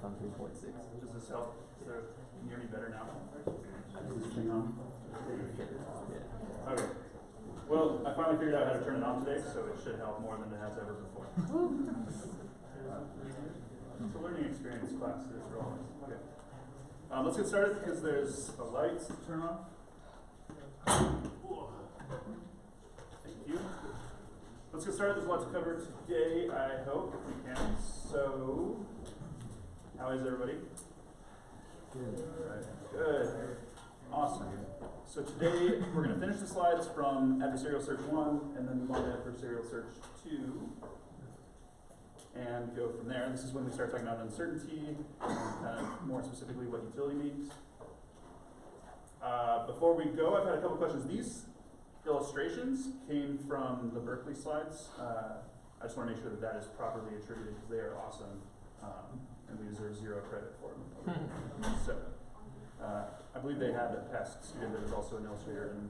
Python 3.6. Does this help? Can you hear me better now? Is this thing on? Yeah. Okay. Well, I finally figured out how to turn it on today, so it should help more than it has ever before. It's a learning experience class today for all of us. Okay. Let's get started because there's a light to turn off. Thank you. Let's get started. There's a lot to cover today, I hope, if we can. So, how is everybody? Good. All right. Good. Awesome. So today we're going to finish the slides from Adversarial Search 1 and then move on to Adversarial Search 2 and go from there. This is when we start talking about uncertainty and more specifically what utility means. Before we go, I've had a couple questions. These illustrations came from the Berkeley slides. I just want to make sure that that is properly attributed because they are awesome and we deserve 0 credit for them. So. I believe they had a past student that was also an illustrator, and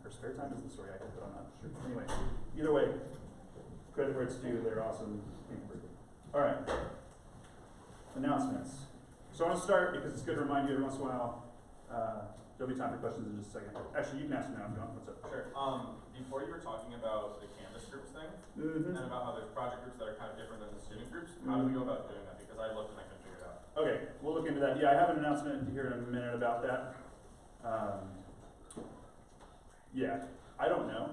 her spare time is the story I could, but I'm not sure. Anyway, either way, credit where it's due. They're awesome. All right, announcements. So I want to start because it's good to remind you every once in a while. There'll be time for questions in just a second. Actually, you can ask me now if you want. What's up? Sure. Before you were talking about the Canvas groups thing, and about how there's project groups that are kind of different than the student groups. How do we go about doing that? Because I looked and I couldn't figure it out. Okay, we'll look into that. Yeah, I have an announcement here in a minute about that. Yeah, I don't know.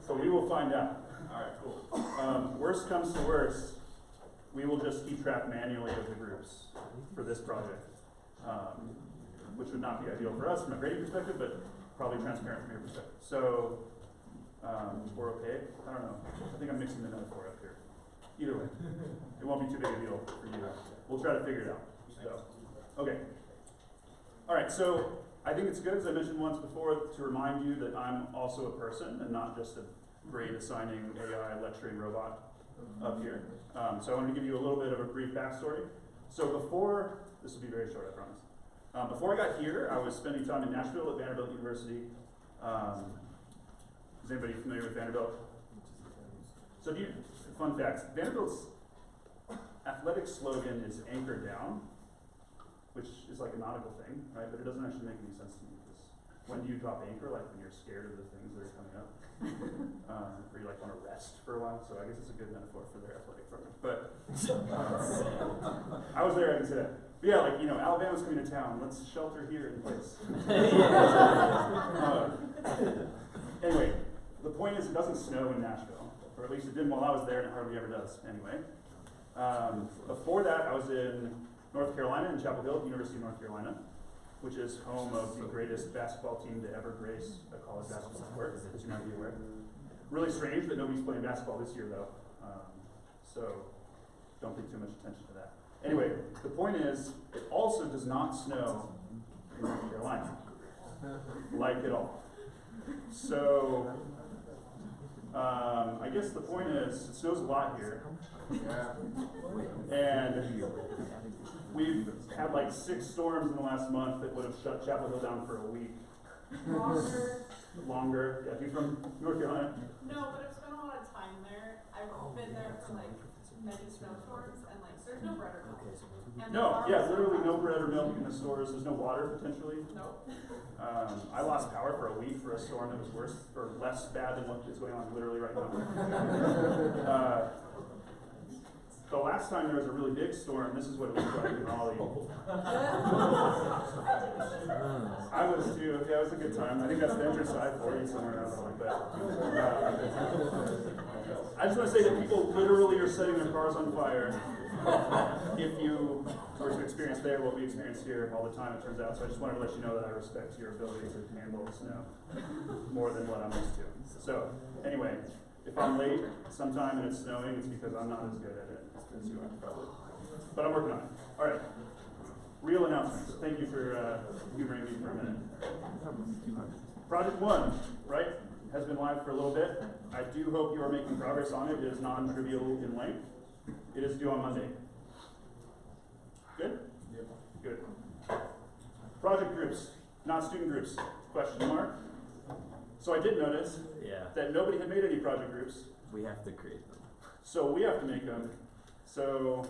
So we will find out. All right, cool. Worst comes to worst, we will just keep track manually of the groups for this project, which would not be ideal for us from a grading perspective, but probably transparent from your perspective. So we're okay. I don't know. I think I'm mixing the metaphor up here. Either way, it won't be too big a deal for you. We'll try to figure it out. So, okay. All right, so I think it's good, as I mentioned once before, to remind you that I'm also a person and not just a grade assigning AI lecturing robot up here. So I want to give you a little bit of a brief backstory. So before, this will be very short, I promise. Before I got here, I was spending time in Nashville at Vanderbilt University. Is anybody familiar with Vanderbilt? So fun facts, Vanderbilt's athletic slogan is anchor down, which is like a nautical thing, right? But it doesn't actually make any sense to me because when do you drop anchor? Like when you're scared of the things that are coming up, or you like want to rest for a while. So I guess it's a good metaphor for their athletic program. But I was there, I can say that. But yeah, like, Alabama's coming to town. Let's shelter here in place. Anyway, the point is it doesn't snow in Nashville. Or at least it didn't while I was there, and it hardly ever does anyway. Before that, I was in North Carolina, in Chapel Hill, University of North Carolina, which is home of the greatest basketball team to ever grace a college basketball court, as you might be aware. Really strange that nobody's playing basketball this year, though. So don't pay too much attention to that. Anyway, the point is, it also does not snow in North Carolina, like at all. So, I guess the point is, it snows a lot here. And we've had like 6 storms in the last month that would have shut Chapel Hill down for a week. Longer. Yeah, you from North Carolina? No, but I've spent a lot of time there. I've been there for like many snowstorms, and like there's no bread or milk. No, yeah, literally no bread or milk in the stores. There's no water potentially. Nope. I lost power for a week for a storm that was worse or less bad than what is going on literally right now. The last time there was a really big storm, this is what it looked like in Raleigh. I was too. Yeah, it was a good time. I think that's the entrance to I-40 somewhere around like that. I just want to say that people literally are setting their cars on fire. If you were to experience there what we experience here all the time, it turns out. So I just wanted to let you know that I respect your ability to handle snow more than what I'm used to. So anyway, if I'm late sometime and it's snowing, it's because I'm not as good at it as you are, probably. But I'm working on it. All right. Real announcements. Thank you for humoring me for a minute. Project 1, right, has been live for a little bit. I do hope you are making progress on it. It is non-trivial in length. It is due on Monday. Good? Yep. Good. Project groups, not student groups. Question mark. So I did notice that nobody had made any project groups. We have to create them. So we have to make them. So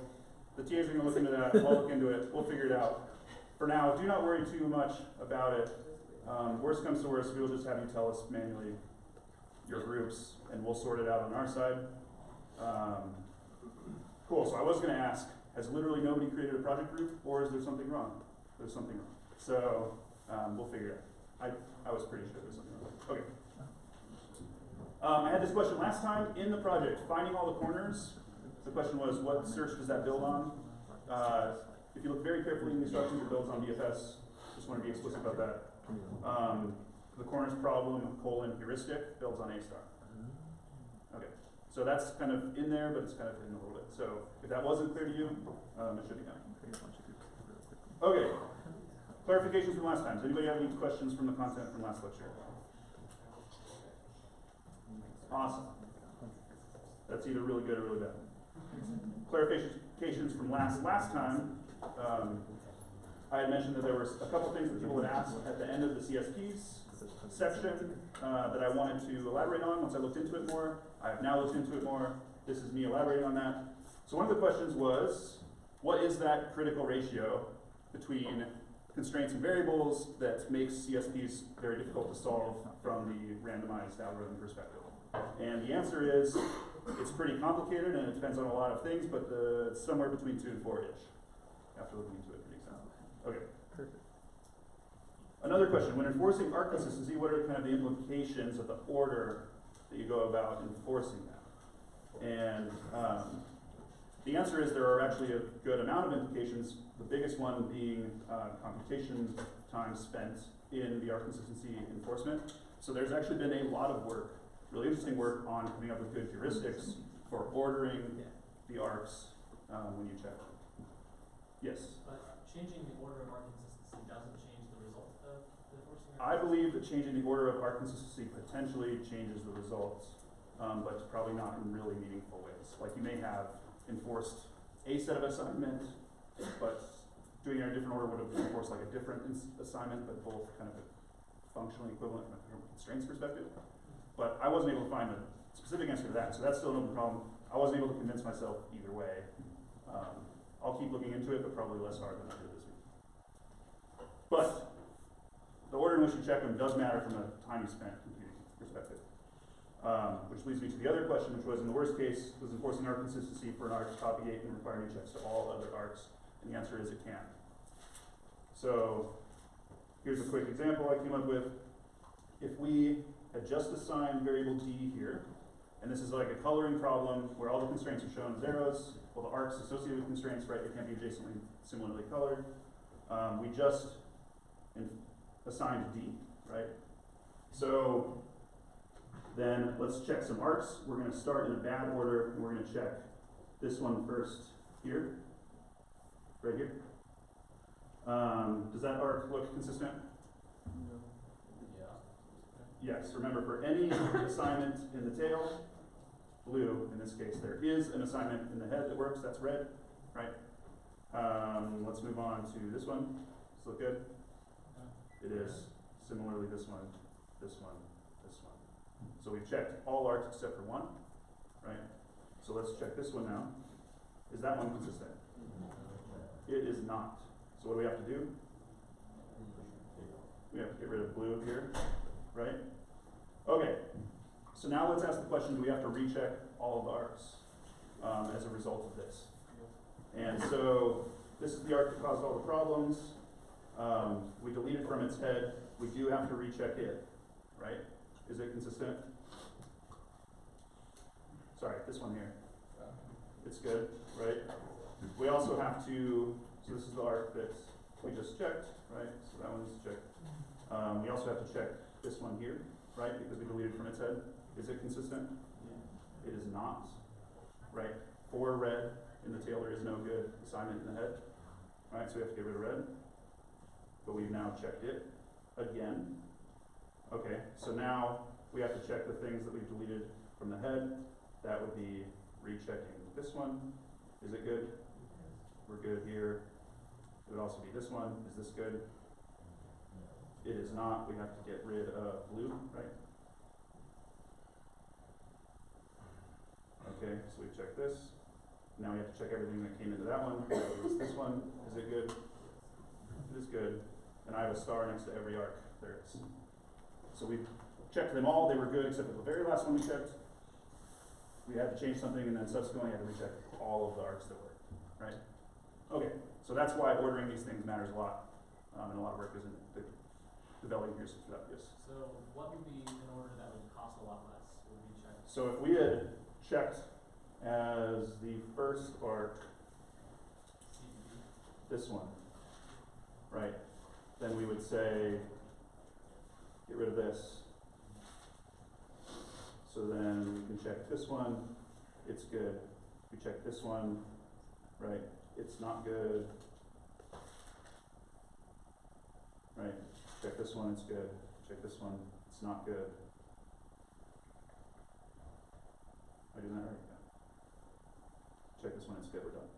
the TAs are gonna look into that, we'll look into it, we'll figure it out. For now, do not worry too much about it. Worst comes to worst, we'll just have you tell us manually your groups, and we'll sort it out on our side. Cool, so I was gonna ask, has literally nobody created a project group, or is there something wrong? There's something wrong. So, we'll figure it out. I was pretty sure there's something wrong. Okay. I had this question last time in the project, finding all the corners. The question was, what search does that build on? If you look very carefully in the instructions, it builds on BFS. Just want to be explicit about that. The corners problem, heuristic, builds on A star. Okay, so that's kind of in there, but it's kind of hidden a little bit. So if that wasn't clear to you, it should be done. Okay, clarifications from last time. Does anybody have any questions from the content from last lecture? Awesome. That's either really good or really bad. Clarifications from last time. I had mentioned that there were a couple things that people had asked at the end of the CSPs section that I wanted to elaborate on once I looked into it more. I have now looked into it more. This is me elaborating on that. So one of the questions was, what is that critical ratio between constraints and variables that makes CSPs very difficult to solve from the randomized algorithm perspective? And the answer is, it's pretty complicated and it depends on a lot of things, but it's somewhere between 2 and 4-ish after looking into it pretty extensively. Okay. Perfect. Another question, when enforcing arc consistency, what are kind of the implications of the order that you go about enforcing that? And the answer is there are actually a good amount of implications, the biggest one being computation time spent in the arc consistency enforcement. So there's actually been a lot of work, really interesting work on coming up with good heuristics for ordering the arcs when you check them. Yes? But changing the order of arc consistency doesn't change the result of the enforcing. I believe that changing the order of arc consistency potentially changes the results, but probably not in really meaningful ways. Like you may have enforced a set of assignment, but doing it in a different order would have enforced like a different assignment, but both kind of functionally equivalent from a constraints perspective. But I wasn't able to find a specific answer to that, so that's still an open problem. I wasn't able to convince myself either way. I'll keep looking into it, but probably less hard than I did this week. But the order in which you check them does matter from a time you spent computing perspective. Which leads me to the other question, which was, in the worst case, does enforcing arc consistency for an arc propagate and require new checks to all other arcs? And the answer is it can. So here's a quick example I came up with. If we had just assigned variable d here, and this is like a coloring problem where all the constraints are shown as arrows, well, the arcs associated with constraints, right, they can't be adjacently similarly colored. We just assigned d, right? So then let's check some arcs. We're going to start in a bad order, and we're going to check this one first here, right here. Does that arc look consistent? Yes, remember for any assignment in the tail, blue, in this case, there is an assignment in the head that works, that's red, right? Let's move on to this one. Does it look good? It is. Similarly, this one, this one, this one. So we've checked all arcs except for one, right? So let's check this one now. Is that one consistent? It is not. So what do we have to do? We have to get rid of blue here, right? Okay, so now let's ask the question, do we have to recheck all of the arcs as a result of this? And so this is the arc that caused all the problems. We deleted from its head. We do have to recheck it, right? Is it consistent? Sorry, this one here. It's good, right? We also have to, so this is the arc that we just checked, right? So that one's checked. We also have to check this one here, right? Because we deleted from its head. Is it consistent? Yeah. It is not, right? For red in the tail, there is no good assignment in the head, right? So we have to get rid of red. But we've now checked it again. Okay, so now we have to check the things that we've deleted from the head. That would be rechecking this one. Is it good? We're good here. It would also be this one. Is this good? It is not. We have to get rid of blue, right? Okay, so we've checked this. Now we have to check everything that came into that one. Is this one, is it good? It is good. And I have a star next to every arc there is. So we checked them all, they were good except for the very last one we checked. We had to change something and then subsequently had to recheck all of the arcs that worked, right? Okay, so that's why ordering these things matters a lot. And a lot of work is in the developing here for that, yes. So what would be an order that would cost a lot less, would we check? So if we had checked as the first arc, this one, right, then we would say, get rid of this. So then we can check this one, it's good. We check this one, right, it's not good. Right, check this one, it's good. Check this one, it's not good. Am I doing that right? Yeah. Check this one, it's good, we're done.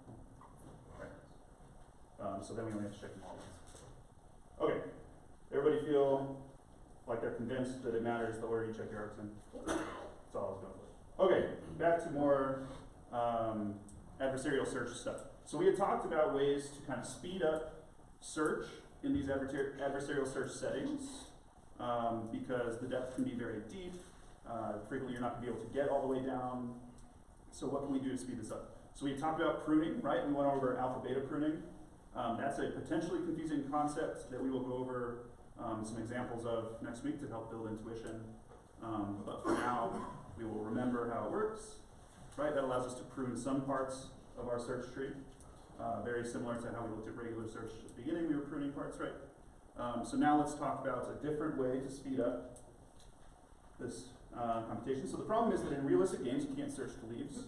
Right. So then we only have to check them all once. Okay, everybody feel like they're convinced that it matters the order you check your arcs in? That's all I was going for. Okay, back to more adversarial search stuff. So we had talked about ways to kind of speed up search in these adversarial search settings because the depth can be very deep. Frequently you're not going to be able to get all the way down. So what can we do to speed this up? So we talked about pruning, right? We went over alpha-beta pruning. That's a potentially confusing concept that we will go over some examples of next week to help build intuition. But for now, we will remember how it works, right? That allows us to prune some parts of our search tree. Very similar to how we looked at regular search at the beginning, we were pruning parts, right? So now let's talk about a different way to speed up this computation. So the problem is that in realistic games, you can't search the leaves,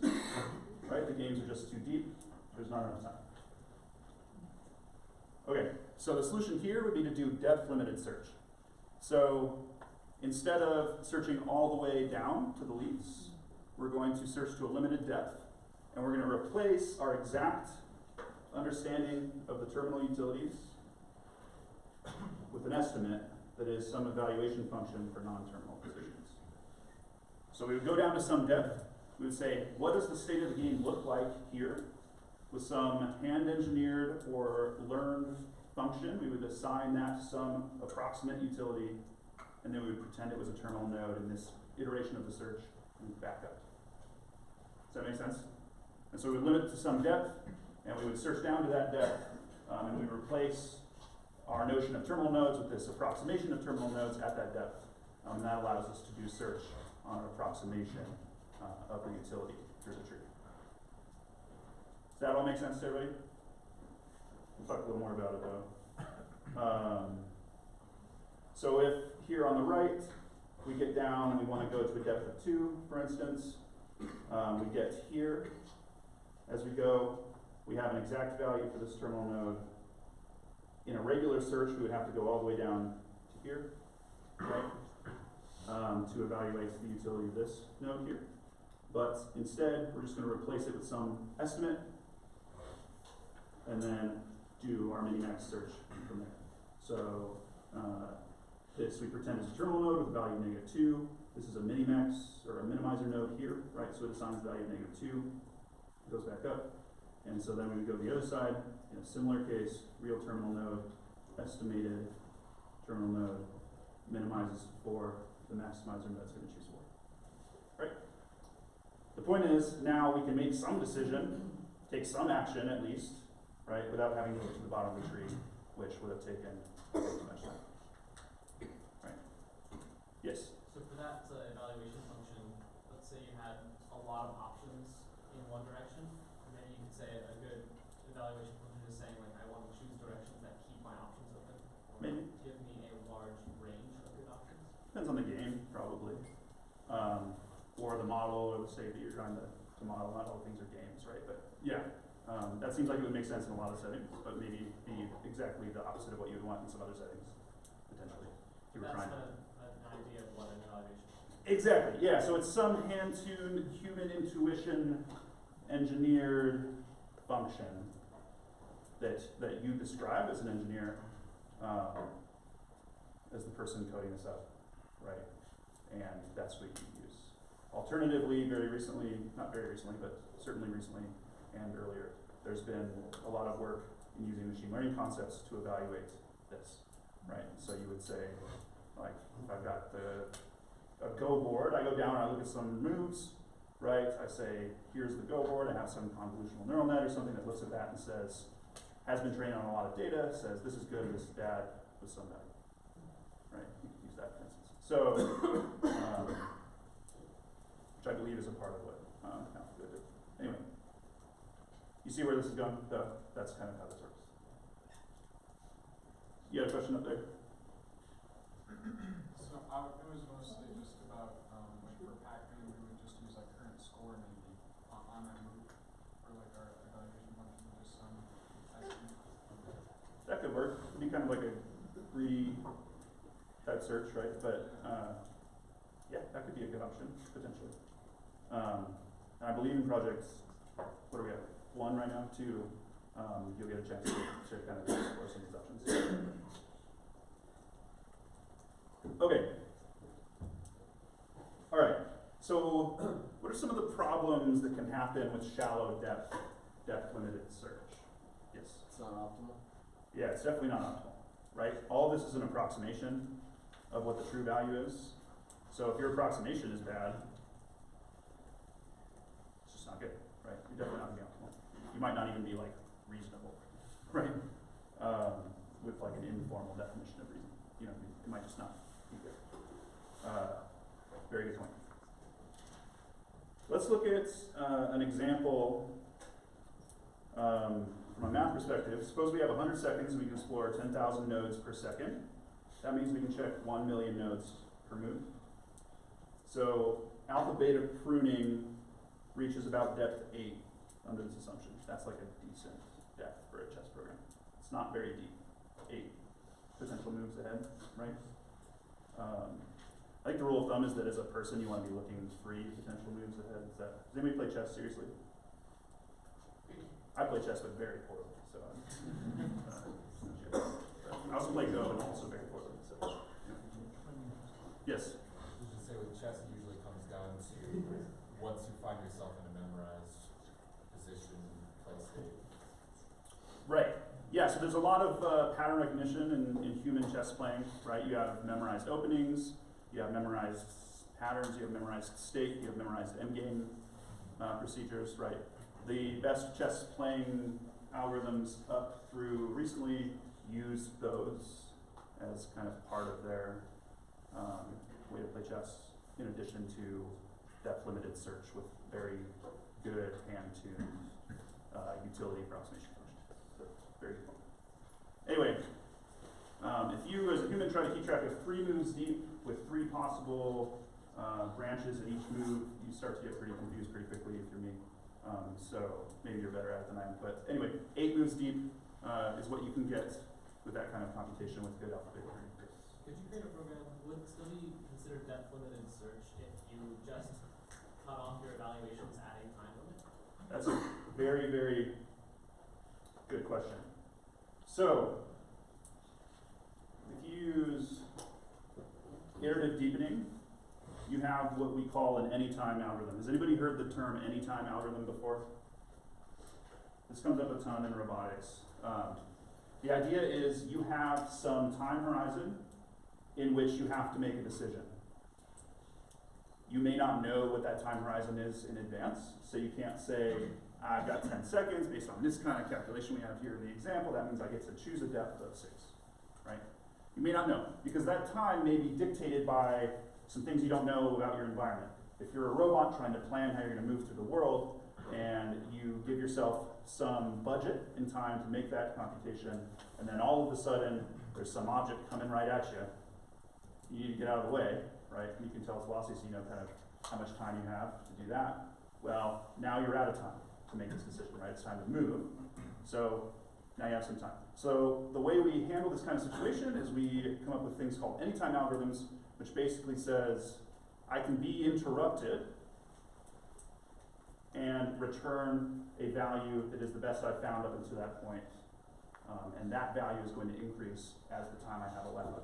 right? The games are just too deep. There's not enough time. Okay, so the solution here would be to do depth-limited search. So instead of searching all the way down to the leaves, we're going to search to a limited depth, and we're going to replace our exact understanding of the terminal utilities with an estimate that is some evaluation function for non-terminal positions. So we would go down to some depth. We would say, what does the state of the game look like here? With some hand-engineered or learned function, we would assign that some approximate utility, and then we would pretend it was a terminal node in this iteration of the search and back up. Does that make sense? And so we would limit it to some depth, and we would search down to that depth, and we would replace our notion of terminal nodes with this approximation of terminal nodes at that depth. And that allows us to do search on an approximation of the utility through the tree. Does that all make sense to everybody? We'll talk a little more about it though. So if here on the right, we get down and we want to go to a depth of 2, for instance, we get here. As we go, we have an exact value for this terminal node. In a regular search, we would have to go all the way down to here, right, to evaluate the utility of this node here. But instead, we're just going to replace it with some estimate, and then do our Minimax search from there. So this we pretend is a terminal node with a value of -2. This is a Minimax or a minimizer node here, right? So it assigns value of -2, it goes back up. And so then we would go to the other side, in a similar case, real terminal node, estimated terminal node, minimizes for the maximizer node it's going to choose for, right? The point is, now we can make some decision, take some action at least, right, without having to get to the bottom of the tree, which would have taken too much time. Right? Yes? So for that evaluation function, let's say you had a lot of options in one direction, and then you could say a good evaluation function is saying, like, I want to choose directions that keep my options open, or Maybe. give me a large range of good options. Depends on the game, probably. Or the model, or the state that you're trying to model. Not all things are games, right? But yeah, that seems like it would make sense in a lot of settings, but maybe be exactly the opposite of what you would want in some other settings, potentially. If you were That's trying an idea of what an evaluation is. Exactly, yeah. So it's some hand-tuned, human intuition, engineered function that you describe as an engineer, as the person coding this up, right? And that's what you use. Alternatively, very recently, not very recently, but certainly recently, and earlier, there's been a lot of work in using machine learning concepts to evaluate this, right? So you would say, like, if I've got a Go board, I go down and I look at some moves, right? I say, here's the Go board, I have some convolutional neural net or something that looks at that and says, has been trained on a lot of data, says this is good, this is bad, with some value, right? You could use that for instance. So, which I believe is a part of what Alphabet did. Anyway, you see where this is going? That's kind of how this works. You had a question up there? So it was mostly just about, like for Pacman, we would just use like current score maybe on that move for like our evaluation function, just estimate. That could work. It'd be kind of like a greedy type search, right? But yeah, that could be a good option, potentially. And I believe in projects, what do we have? 1 right now, 2, you'll get a chance to kind of explore some of these options. Okay. All right. So what are some of the problems that can happen with shallow depth limited search? Yes? It's not optimal. Yeah, it's definitely not optimal, right? All this is an approximation of what the true value is. So if your approximation is bad, it's just not good, right? You're definitely not gonna be optimal. You might not even be like reasonable, right? With like an informal definition of reason. You know, it might just not be good. Very good point. Let's look at an example from a math perspective. Suppose we have 100 seconds and we can explore 10,000 nodes per second. That means we can check 1 million nodes per move. So alpha beta pruning reaches about depth 8 under this assumption. That's like a decent depth for a chess program. It's not very deep. 8 potential moves ahead, right? I think the rule of thumb is that as a person you want to be looking 3 potential moves ahead. Does anybody play chess seriously? I play chess but very poorly, so I also play Go and also very poorly. So yes. You should say with chess it usually comes down to once you find yourself in a memorized position, play state. Right. Yeah, so there's a lot of pattern recognition in human chess playing, right? You have memorized openings, you have memorized patterns, you have memorized state, you have memorized endgame procedures, right? The best chess playing algorithms up through recently used those as kind of part of their way to play chess, in addition to depth limited search with very good hand-tuned utility approximation functions. So, very good point. Anyway, if you as a human try to keep track of 3 moves deep with 3 possible branches at each move, you start to get pretty confused pretty quickly if you're me. So maybe you're better at it than I am. But anyway, 8 moves deep is what you can get with that kind of computation with good alpha beta pruning. Could you create a program, would it still be considered depth limited search if you just cut off your evaluations at a time limit? That's a very, very good question. So, if you use iterative deepening, you have what we call an anytime algorithm. Has anybody heard the term anytime algorithm before? This comes up a ton in robotics. The idea is you have some time horizon in which you have to make a decision. You may not know what that time horizon is in advance, so you can't say, I've got 10 seconds based on this kind of calculation we have here in the example, that means I get to choose a depth of 6, right? You may not know, because that time may be dictated by some things you don't know about your environment. If you're a robot trying to plan how you're going to move through the world, and you give yourself some budget in time to make that computation, and then all of a sudden there's some object coming right at you, you need to get out of the way, right? You can tell its velocity so you know kind of how much time you have to do that. Well, now you're out of time to make this decision, right? It's time to move. So now you have some time. So the way we handle this kind of situation is we come up with things called anytime algorithms, which basically says I can be interrupted and return a value that is the best I've found up until that point. And that value is going to increase as the time I have allowed it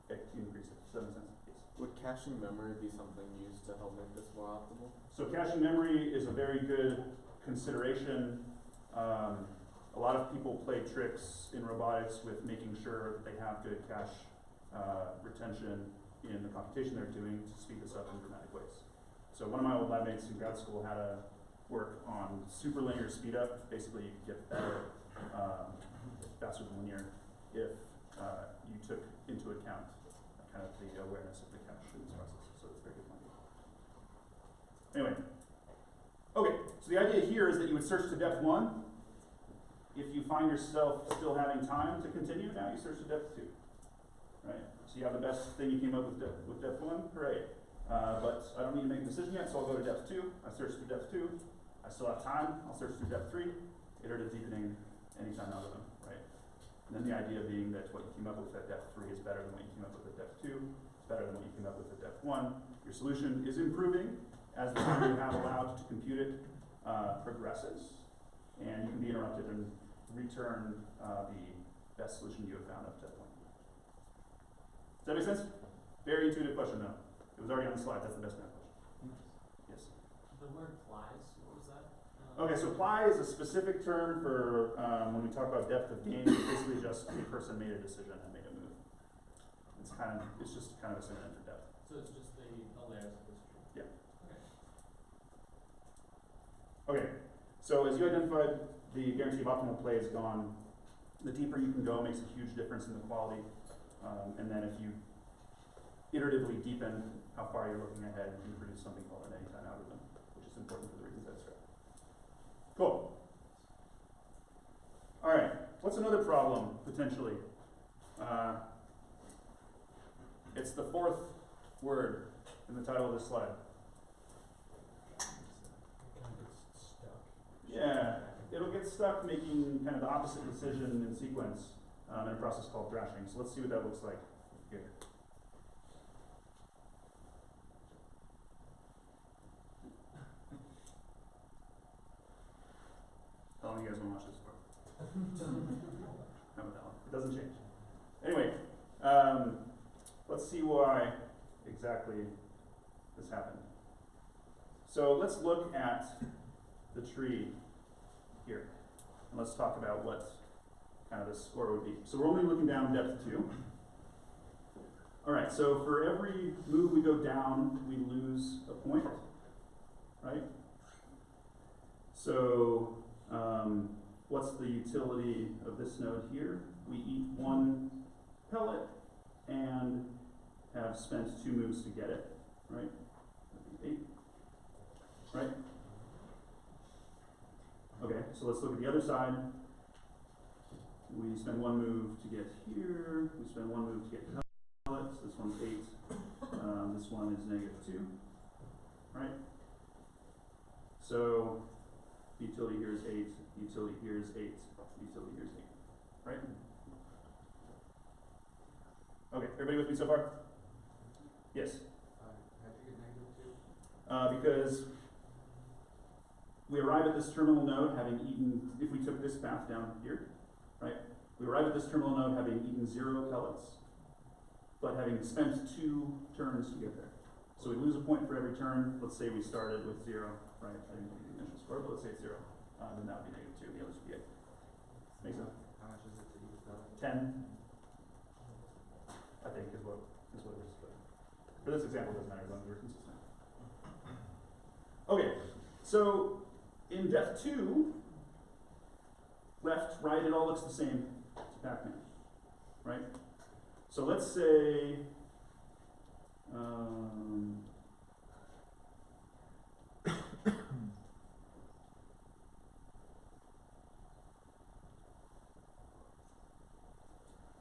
to increase it. Does that make sense? Yes. Would caching memory be something used to help make this more optimal? So caching memory is a very good consideration A lot of people play tricks in robotics with making sure that they have good cache retention in the computation they're doing to speed this up in dramatic ways. So one of my old lab mates in grad school had a work on superlinear speed up. Basically, you could get better, faster than linear if you took into account kind of the awareness of the cache in this process. So it's very good point. Anyway, okay, so the idea here is that you would search to depth 1. If you find yourself still having time to continue, now you search to depth 2. Right? So you have the best thing you came up with depth 1, hooray. But I don't need to make a decision yet, so I'll go to depth 2. I search through depth 2. I still have time, I'll search through depth 3. Iterative deepening, anytime algorithm, right? And then the idea being that what you came up with at depth 3 is better than what you came up with at depth 2. It's better than what you came up with at depth 1. Your solution is improving as the time you have allowed to compute it progresses. And you can be interrupted and return the best solution you have found up to that point. Does that make sense? Very intuitive question, though. It was already on the slide. That's the best math question. Yes? The word plies, what was that? Okay, so ply is a specific term for when we talk about depth of game. It's basically just a person made a decision and made a move. It's just kind of a synonym for depth. So it's just the layers of this tree? Yeah. Okay. Okay, so as you identified, the guarantee of optimal play is gone. The deeper you can go makes a huge difference in the quality. And then if you iteratively deepen how far you're looking ahead, you can produce something called an anytime algorithm, which is important for the reasons I described. Cool. All right, what's another problem, potentially? It's the 4th word in the title of this slide. Yeah, it'll get stuck making kind of the opposite decision in sequence in a process called thrashing. So let's see what that looks like here. How long do you guys want to watch this for? How about that one? It doesn't change. Anyway, let's see why exactly this happened. So let's look at the tree here. And let's talk about what kind of the score would be. So we're only looking down depth 2. All right, so for every move we go down, we lose a point, right? So what's the utility of this node here? We eat 1 pellet and have spent 2 moves to get it, right? 8, right? Okay, so let's look at the other side. We spend 1 move to get here. We spend 1 move to get pellets. This one's 8. This one is -2, right? So the utility here is 8. The utility here is 8. The utility here is 8, right? Okay, everybody with me so far? Yes? How'd you get -2? Because we arrive at this terminal node having eaten, if we took this path down here, right? We arrive at this terminal node having eaten 0 pellets, but having spent 2 turns to get there. So we lose a point for every turn. Let's say we started with 0, right? I didn't do the initial score, but let's say it's 0. Then that would be -2, the others would be 8. Make sense? How much is it to eat pellet? 10, I think, is what it is. But for this example, it doesn't matter as long as we're consistent. Okay, so in depth 2, left, right, it all looks the same to Pacman, right? So let's say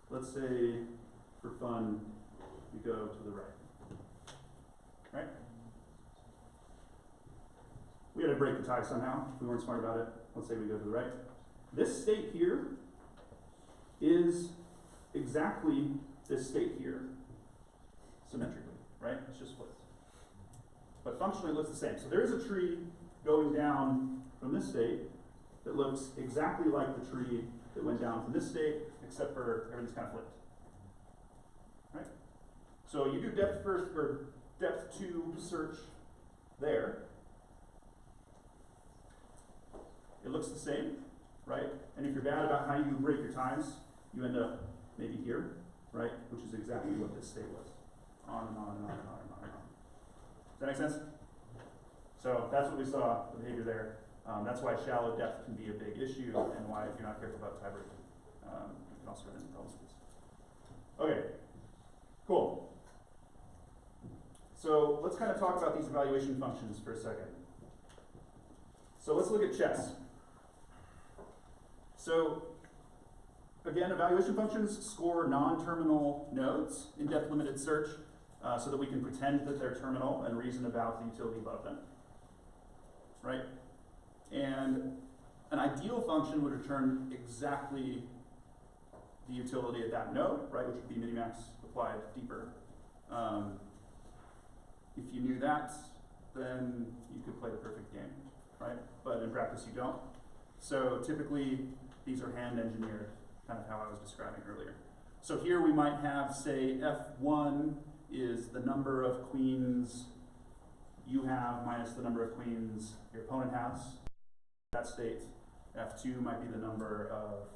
let's say for fun we go to the right. Right? We had to break the tie somehow if we weren't smart about it. Let's say we go to the right. This state here is exactly this state here symmetrically, right? It's just flipped. But functionally it looks the same. So there is a tree going down from this state that looks exactly like the tree that went down from this state, except for everything's kind of flipped. Right? So you do depth first or depth 2 search there. It looks the same. right? And if you're bad about how you break your ties, you end up maybe here, right? Which is exactly what this state was. On and on and on and on and on and on. Does that make sense? So that's what we saw, the behavior there. That's why shallow depth can be a big issue, and why if you're not careful about tie breaking, you can also run into problems with this. Okay, cool. So let's kind of talk about these evaluation functions for a second. So let's look at chess. So again, evaluation functions score non-terminal nodes in depth limited search so that we can pretend that they're terminal and reason about the utility above them, right? And an ideal function would return exactly the utility at that node, right, which would be minimax applied deeper. If you knew that, then you could play the perfect game, right? But in practice you don't. So typically these are hand engineered, kind of how I was describing earlier. So here we might have, say, F1 is the number of queens you have minus the number of queens your opponent has. That state. F2 might be the number of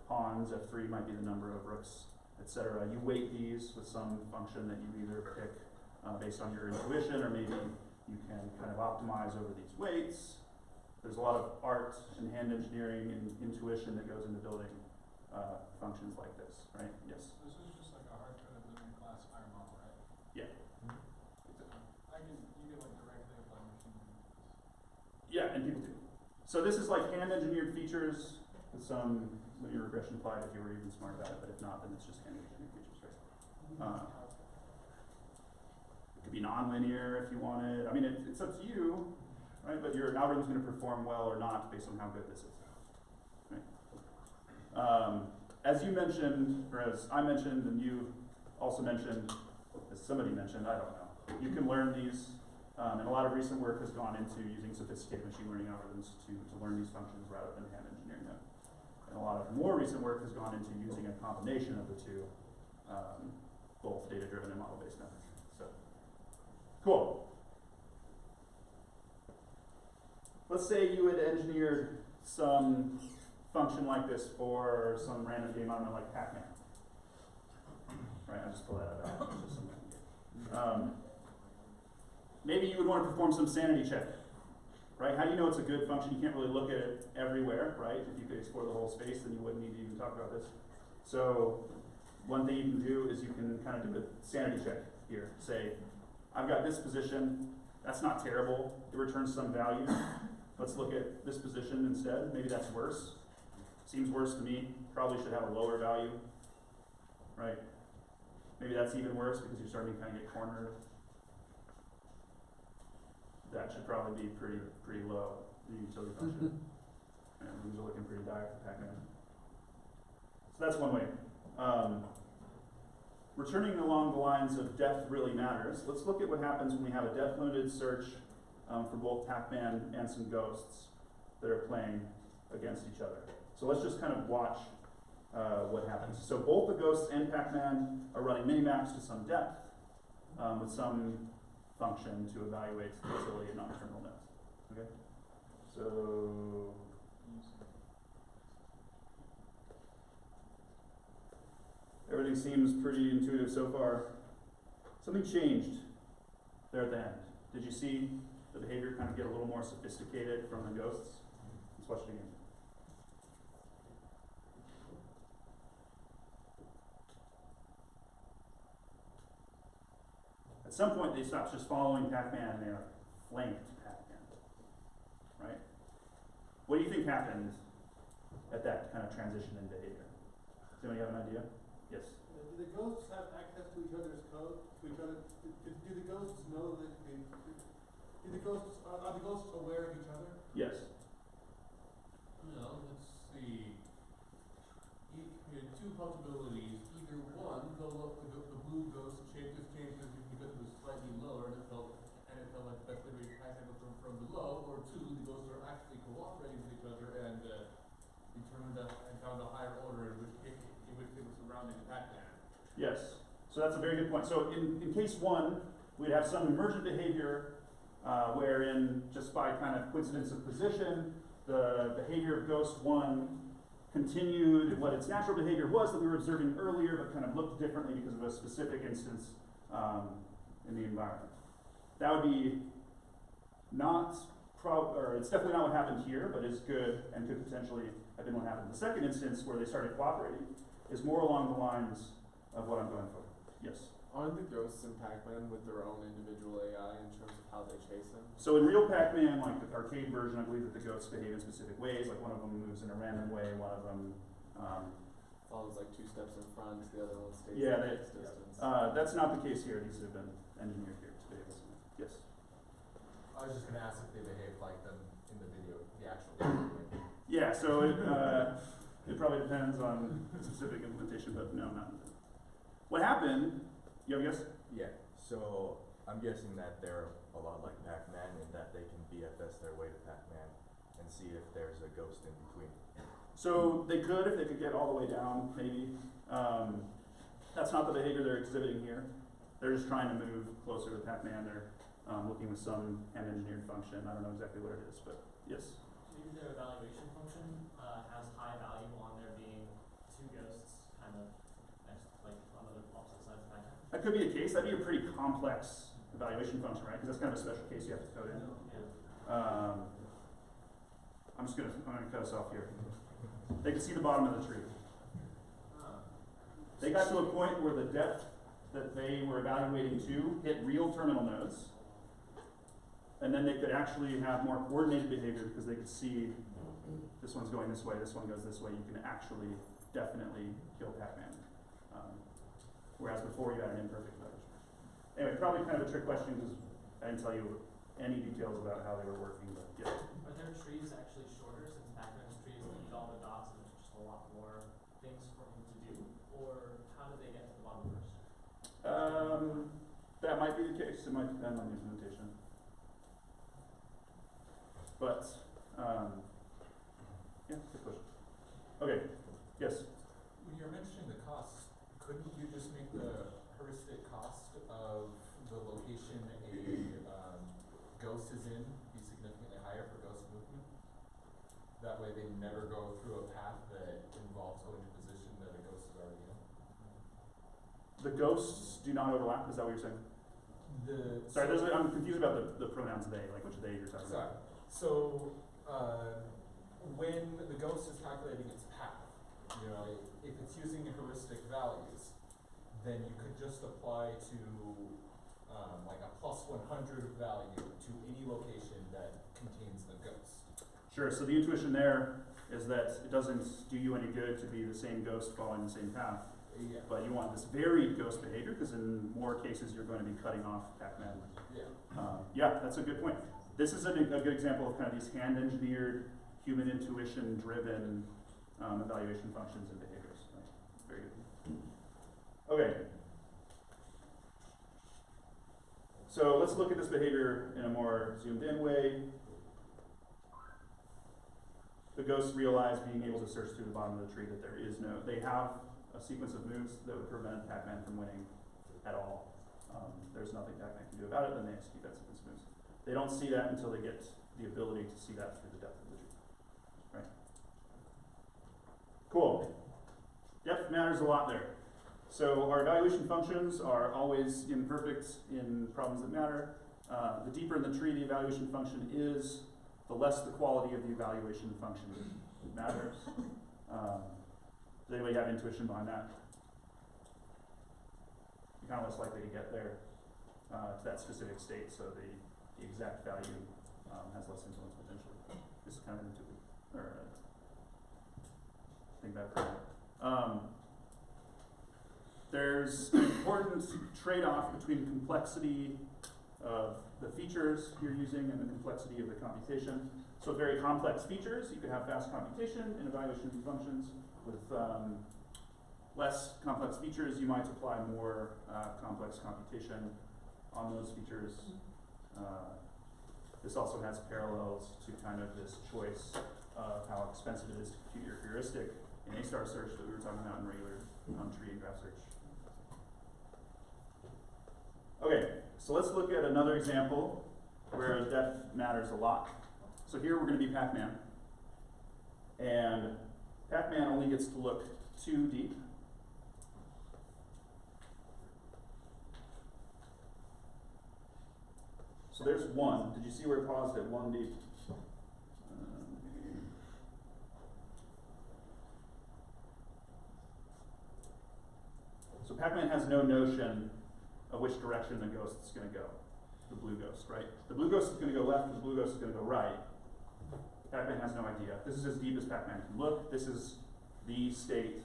pawns, F3 might be the number of rooks, etc. You weight these with some function that you either pick based on your intuition, or maybe you can kind of optimize over these weights. There's a lot of art and hand engineering and intuition that goes into building functions like this, right? Yes? This is just like a hard-coded linear classifier model, right? Yeah. You can like directly apply machine learning. Yeah, and people do. So this is like hand engineered features with some linear regression applied if you were even smart about it, but if not, then it's just hand engineered features, right? It could be non-linear if you wanted. I mean, it's up to you, right? But your algorithm's going to perform well or not based on how good this is, right? As you mentioned, or as I mentioned, and you also mentioned, as somebody mentioned, I don't know, you can learn these, and a lot of recent work has gone into using sophisticated machine learning algorithms to learn these functions rather than hand engineering them. And a lot of more recent work has gone into using a combination of the two, both data-driven and model-based methods. So, cool. Let's say you had engineered some function like this for some random game, I don't know, like Pacman. Right, I'll just pull that out. It's just some random game. Maybe you would want to perform some sanity check. Right? How do you know it's a good function? You can't really look at it everywhere, right? If you could explore the whole space, then you wouldn't need to even talk about this. So one thing you can do is you can kind of do a sanity check here. Say, I've got this position, that's not terrible, it returns some value. Let's look at this position instead. Maybe that's worse. Seems worse to me, probably should have a lower value, right? Maybe that's even worse because you're starting to kind of get cornered. That should probably be pretty low, the utility function. And these are looking pretty dire for Pacman. So that's one way. Returning along the lines of depth really matters. Let's look at what happens when we have a depth limited search for both Pacman and some ghosts that are playing against each other. So let's just kind of watch what happens. So both the ghosts and Pacman are running Minimax to some depth with some function to evaluate the utility of non-terminal nodes. Okay? So everything seems pretty intuitive so far. Something changed there at the end. Did you see the behavior kind of get a little more sophisticated from the ghosts? Let's watch it again. At some point, they stopped just following Pacman and they flanked Pacman, right? What do you think happened at that kind of transition in behavior? Does anybody have an idea? Yes? Do the ghosts have access to each other's code? Do the ghosts know that are the ghosts aware of each other? Yes. Well, let's see. You had two possibilities. Either one, the blue ghost changes because it was slightly lower and it felt like the best way to attack it from below, or two, the ghosts are actually cooperating with each other and found a higher order in which it was surrounding the Pacman. Yes. So that's a very good point. So in case one, we'd have some emergent behavior wherein just by kind of coincidence of position, the behavior of ghost one continued what its natural behavior was that we were observing earlier, but kind of looked differently because of a specific instance in the environment. That would be not, or it's definitely not what happened here, but is good and could potentially have been what happened. The second instance where they started cooperating is more along the lines of what I'm going for. Yes? Aren't the ghosts in Pacman with their own individual AI in terms of how they chase them? So in real Pacman, like the arcade version, I believe that the ghosts behave in specific ways. Like one of them moves in a random way, one of them Follows like 2 steps in front, the other one stays Yeah, at they- a fixed distance. that's not the case here. These have been engineered here to behave this way. Yes? I was just gonna ask if they behave like them in the video, the actual video. Yeah, so it probably depends on specific implementation, but no, not. What happened, you have a guess? Yeah, so I'm guessing that they're a lot like Pacman in that they can BFS their way to Pacman and see if there's a ghost in between. So they could, if they could get all the way down, maybe. That's not the behavior they're exhibiting here. They're just trying to move closer to Pacman. They're looking with some hand-engineered function. I don't know exactly what it is, but yes. Maybe their evaluation function has high value on there being 2 ghosts kind of next, like on the opposite sides of Pacman. That could be a case. That'd be a pretty complex evaluation function, right? Because that's kind of a special case you have to code in. Yeah. I'm gonna cut us off here. They could see the bottom of the tree. They got to a point where the depth that they were evaluating to hit real terminal nodes, and then they could actually have more coordinated behavior because they could see this one's going this way, this one goes this way. You can actually definitely kill Pacman. Whereas before you had an imperfect evaluation. Anyway, probably kind of a trick question because I didn't tell you any details about how they were working, but yeah. Are their trees actually shorter since Pacman's trees need all the dots and there's just a lot more things for him to do? Or how did they get to the bottom first? That might be the case. It might depend on the implementation. But, yeah, good question. Okay, yes? When you're mentioning the costs, couldn't you just make the heuristic cost of the location a ghost is in be significantly higher for ghost movement? That way they never go through a path that involves going to position that a ghost is already in. The ghosts do not overlap, is that what you're saying? Sorry, I'm confused about the pronouns they, like which they you're talking Sorry. about. So, when the ghost is calculating its path, you know, if it's using heuristic values, then you could just apply to like a +100 value to any location that contains the ghost. Sure, so the intuition there is that it doesn't do you any good to be the same ghost following the same path. Yeah. But you want this varied ghost behavior because in more cases you're going to be cutting off Pacman. Yeah. Yeah, that's a good point. This is a good example of kind of these hand-engineered, human intuition-driven evaluation functions and behaviors. Right. Very good. Okay. So let's look at this behavior in a more zoomed-in way. The ghosts realize, being able to search through the bottom of the tree, that there is no. They have a sequence of moves that would prevent Pacman from winning at all. There's nothing Pacman can do about it, then they execute that sequence of moves. They don't see that until they get the ability to see that through the depth of the tree. Right? Cool. Depth matters a lot there. So our evaluation functions are always imperfect in problems that matter. The deeper in the tree the evaluation function is, the less the quality of the evaluation function matters. Does anybody have intuition behind that? You're kind of less likely to get there to that specific state, so the exact value has less influence potentially. This is kind of intuitive, or think about it. There's an important trade-off between the complexity of the features you're using and the complexity of the computation. So very complex features, you could have fast computation in evaluation functions. With less complex features, you might apply more complex computation on those features. This also has parallels to kind of this choice of how expensive it is to compute your heuristic in A-star search that we were talking about in regular tree and graph search. Okay, so let's look at another example where depth matters a lot. So here we're going to be Pacman. And Pacman only gets to look 2 deep. So there's 1. Did you see where it paused at 1 deep? So Pacman has no notion of which direction the ghost is going to go. The blue ghost, right? The blue ghost is going to go left, the blue ghost is going to go right. Pacman has no idea. This is as deep as Pacman can look. This is the state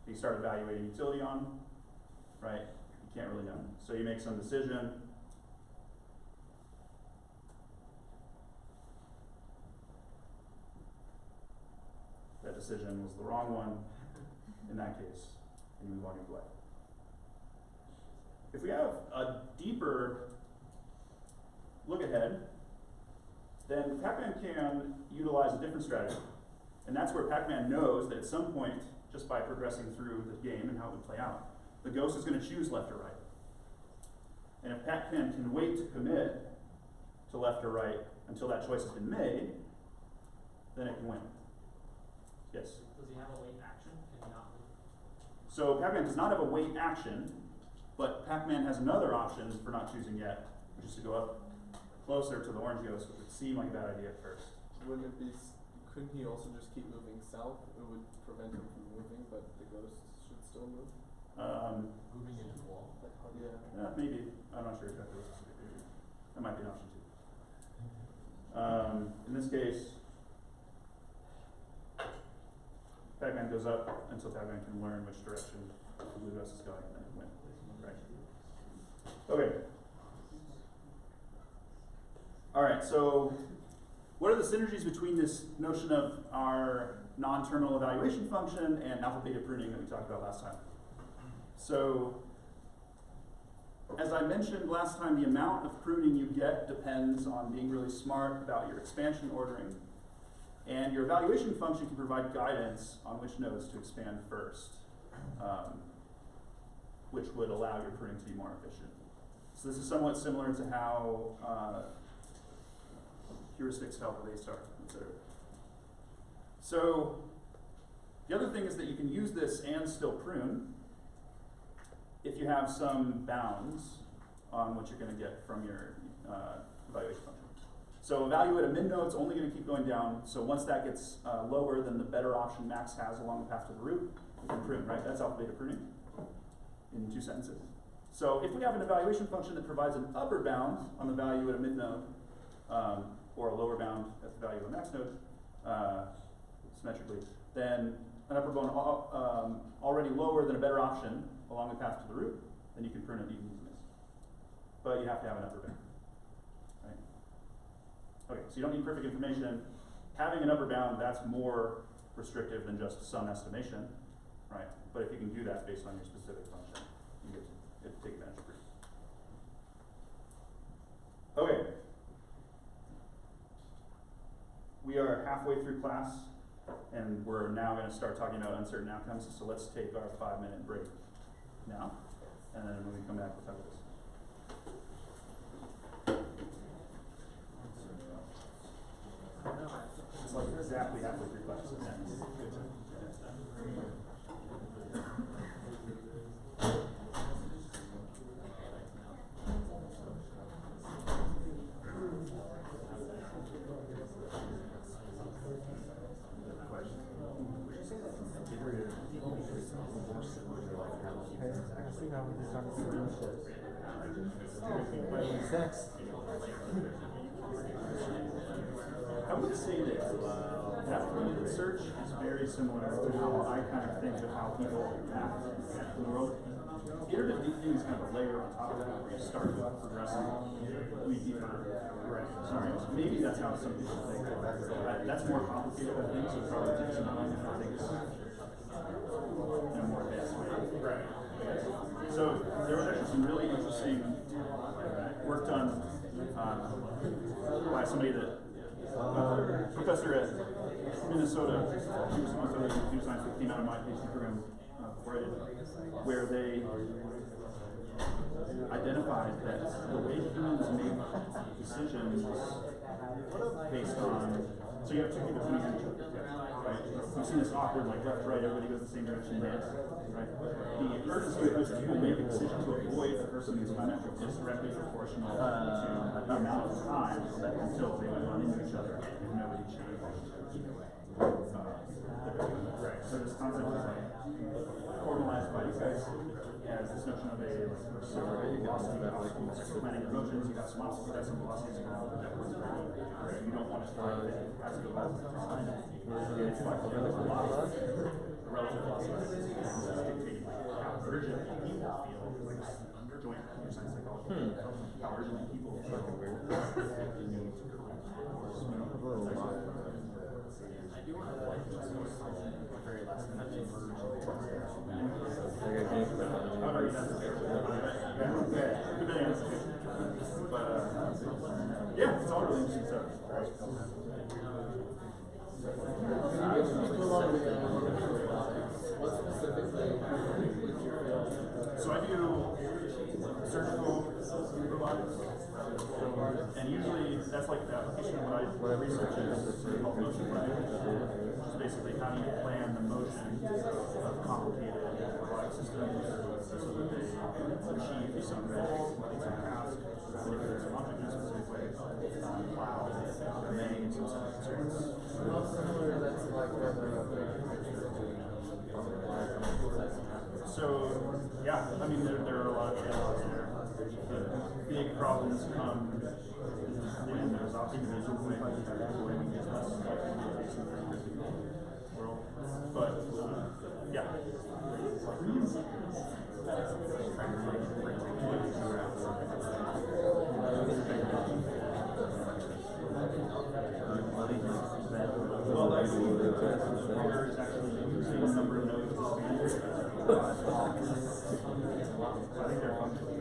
that you start evaluating utility on, right? You can't really know. So you make some decision. That decision was the wrong one in that case, and you move on your play. If we have a deeper look ahead, then Pacman can utilize a different strategy. And that's where Pacman knows that at some point, just by progressing through the game and how it would play out, the ghost is going to choose left or right. And if Pacman can wait to commit to left or right until that choice has been made, then it can win. Yes? Does he have a wait action? Can he not wait? So Pacman does not have a wait action, but Pacman has another option for not choosing yet, which is to go up closer to the orange ghost, which would seem like a bad idea at first. Wouldn't it be, couldn't he also just keep moving south? It would prevent him from moving, but the ghost should still move? Moving into the wall. Yeah. Maybe. I'm not sure exactly what specific area. That might be an option too. In this case, Pacman goes up until Pacman can learn which direction the blue ghost is going and then win. Right. Okay. Alright, so what are the synergies between this notion of our non-terminal evaluation function and alpha beta pruning that we talked about last time? So, as I mentioned last time, the amount of pruning you get depends on being really smart about your expansion ordering. And your evaluation function can provide guidance on which nodes to expand first, which would allow your pruning to be more efficient. So this is somewhat similar to how heuristics help with A-star, etc. So the other thing is that you can use this and still prune if you have some bounds on what you're going to get from your evaluation function. So evaluate a min node is only going to keep going down. So once that gets lower than the better option max has along the path to the root, you can prune, right? That's alpha beta pruning in 2 sentences. So if we have an evaluation function that provides an upper bound on the value at a mid node, or a lower bound at the value of a max node, symmetrically, then an upper bound already lower than a better option along the path to the root, then you can prune it even using this. But you have to have an upper bound. Right? Okay, so you don't need perfect information. Having an upper bound, that's more restrictive than just some estimation, right? But if you can do that based on your specific function, you get to take advantage of it. Okay. We are halfway through class, and we're now going to start talking about uncertain outcomes. So let's take our 5-minute break now, and then when we come back, we'll talk about this. It's like exactly halfway through class. I would say this. That search is very similar to how I kind of think of how people act in the world. Iterative deepening is kind of a layer on top of that where you start with progressing, we deeper. Right. Sorry. Maybe that's how some people think. That's more complicated, I think, so it probably takes some time. I think it's in a more advanced way. Right. So there was actually some really interesting work done by somebody that professor at Minnesota, computer science that came out of my PhD program before I did, where they identified that the way humans make decisions based on, so you have 2 people coming at each other. right? We've seen this awkward, like left, right, everybody goes the same direction, right? The urgency of this people make a decision to avoid the person who's biometric is directly proportional to the amount of time until they would run into each other if nobody changed. Right. So this concept is like formalized by these guys as this notion of a velocity obstacles for planning your motions. You have some obstacles, you have some velocities around that works where you don't want to find that it has to go all the time. And it's like a relative velocity. The relative velocity is dictating like how urgently people feel, like joint computer science psychology, how urgently people feel the need to correct very last minute. Yeah, it's all really interesting stuff. So I do surgical robotics, and usually that's like the application of what I research is called motion planning, which is basically how do you plan the motion of complicated robotic systems so that they achieve some goal, complete some task, manipulate some object in a specific way, allow domain and some set of constraints. So, yeah, I mean, there are a lot of challenges there. The big problems come, and there's individual ways of avoiding these less likely to be facing the world. But, yeah. Well, that's the actually using a number of nodes to expand. I think they're functionally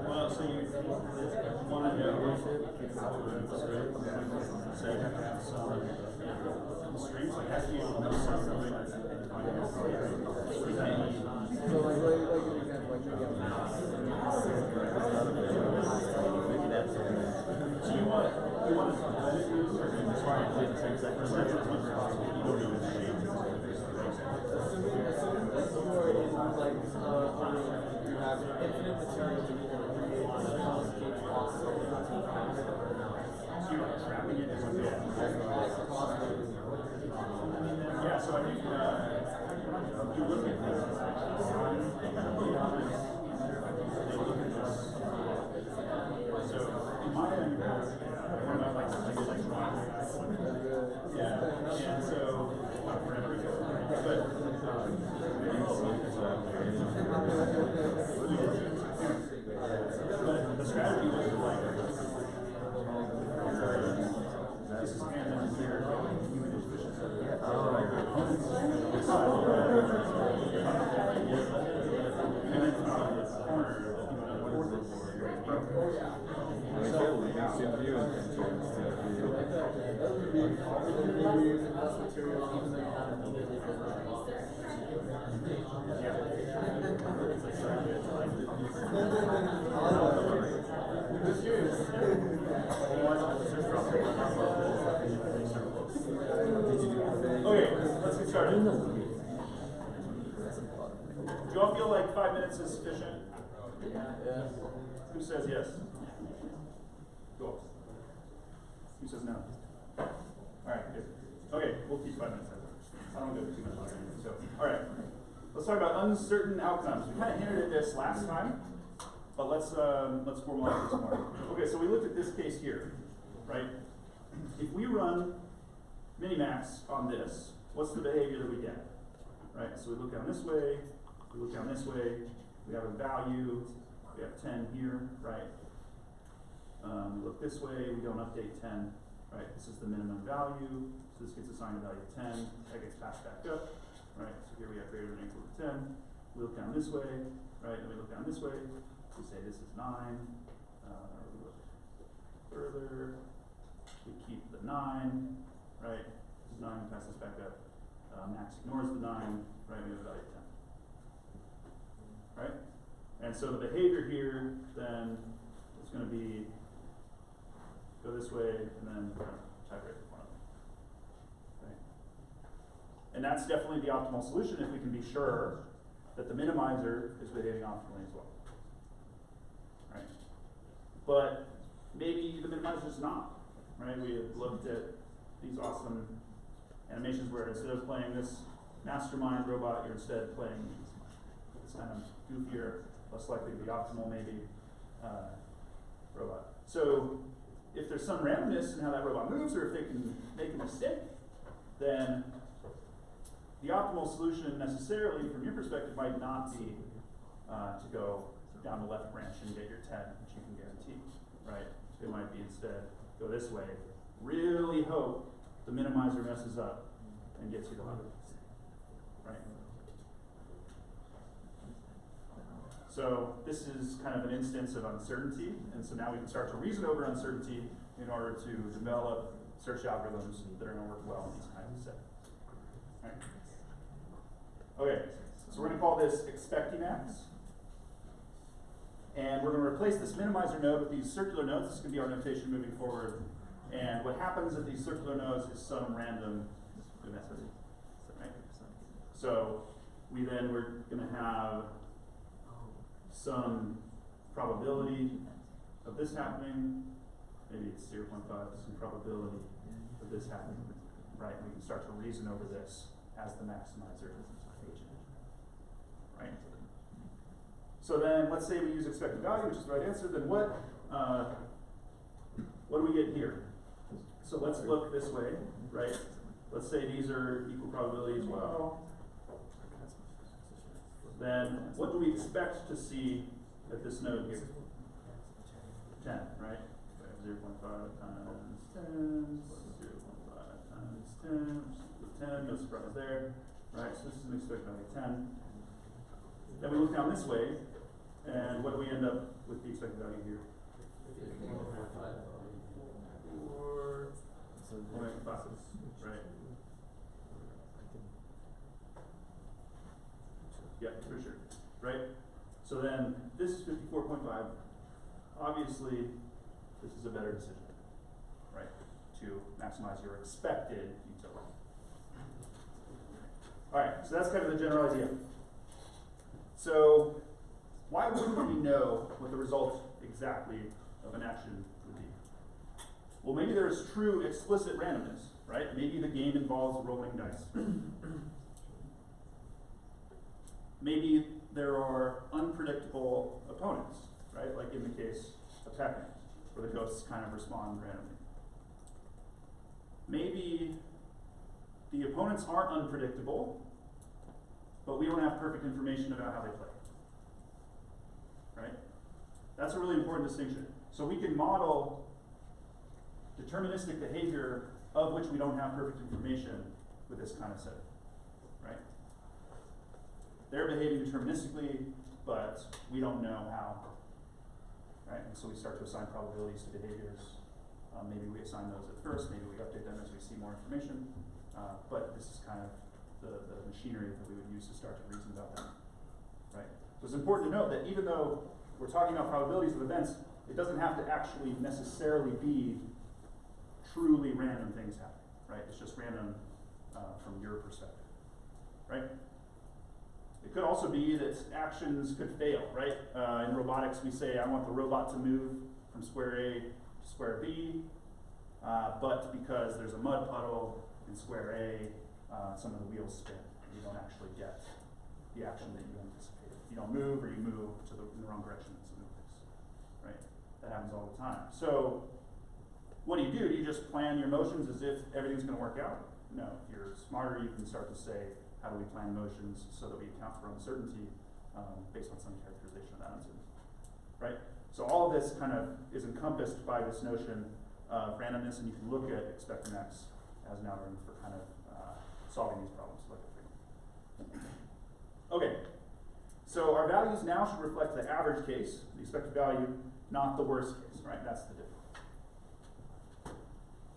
Well, so you want to know so you have to have some constraints, like have to be able to know something that's defining your program. So you want to let it use or you try and do the same sector as much as possible. You don't even change it. You have infinite material to So you're like trapping it as a bit. Yeah, so I think if you look at this, they look at this. So in my I'm like yeah, and so forever ago. But the strategy was like this is handled here human efficiency. Okay, let's get started. Do you all feel like 5 minutes is sufficient? Yeah. Who says yes? Cool. Who says no? Alright, good. Okay, we'll keep 5 minutes. I don't want to go too much longer. So, alright. Let's talk about uncertain outcomes. We kind of hinted at this last time, but let's formalize this more. Okay, so we looked at this case here, right? If we run Minimax on this, what's the behavior that we get? Right, so we look down this way, we look down this way, we have a value, we have 10 here, right? We look this way, we don't update 10, right? This is the minimum value, so this gets assigned a value of 10, that gets passed back up, right? So here we have greater than or equal to 10. We look down this way, right? And we look down this way, we say this is 9, we look further, we keep the 9, right? This is 9, we pass this back up. Max ignores the 9, right? We have a value of 10. Right? And so the behavior here then is going to be go this way and then type right in front of it. Right? And that's definitely the optimal solution if we can be sure that the minimizer is behaving optimally as well. Right? But maybe the minimizer is not. Right? We have looked at these awesome animations where instead of playing this mastermind robot, you're instead playing this kind of goofier, less likely to be optimal maybe robot. So if there's some randomness in how that robot moves, or if they can make a mistake, then the optimal solution necessarily from your perspective might not be to go down the left branch and get your 10, which you can guarantee, right? It might be instead go this way, really hope the minimizer messes up and gets you the 100, right? So this is kind of an instance of uncertainty, and so now we can start to reason over uncertainty in order to develop search algorithms that are going to work well in these kinds of settings. Right? Okay, so we're going to call this Expectimax, and we're going to replace this minimizer node with these circular nodes. This is going to be our notation moving forward. And what happens at these circular nodes is some random event. Right? So we're going to have some probability of this happening. Maybe it's 0.5, some probability of this happening. Right? We can start to reason over this as the maximizer agent. Right? So then let's say we use expected value, which is the right answer. Then what do we get here? So let's look this way, right? Let's say these are equal probability as well. Then what do we expect to see at this node here? 10, right? 0.5 times 10, plus 0.5 times 10, which is 10, no surprise there. Right, so this is an expected value of 10. Then we look down this way, and what do we end up with the expected value here? 4.5, right? Yeah, for sure, right? So then this is 54.5. Obviously, this is a better decision, right? To maximize your expected utility. All right, so that's kind of the general idea. So why wouldn't we know what the result exactly of an action would be? Well, maybe there's true explicit randomness, right? Maybe the game involves rolling dice. Maybe there are unpredictable opponents, right? Like in the case of Pacman, where the ghosts kind of respond randomly. Maybe the opponents aren't unpredictable, but we don't have perfect information about how they play, right? That's a really important distinction. So we can model deterministic behavior of which we don't have perfect information with this kind of setting, right? They're behaving deterministically, but we don't know how, right? And so we start to assign probabilities to behaviors. Maybe we assign those at first, maybe we update them as we see more information, but this is kind of the machinery that we would use to start to reason about them, right? So it's important to note that even though we're talking about probabilities of events, it doesn't have to actually necessarily be truly random things happening, right? It's just random from your perspective, right? It could also be that actions could fail, right? In robotics, we say, I want the robot to move from square A to square B. but because there's a mud puddle in square A, some of the wheels spin. You don't actually get the action that you anticipated. You don't move, or you move to in the wrong direction in some of these, right? That happens all the time. So what do? Do you just plan your motions as if everything's going to work out? No. If you're smarter, you can start to say, how do we plan motions so that we account for uncertainty based on some characterization of that uncertainty, right? So all of this kind of is encompassed by this notion of randomness, and you can look at Expectimax as an algorithm for kind of solving these problems. Okay, so our values now should reflect the average case, the expected value, not the worst case, right? That's the difference.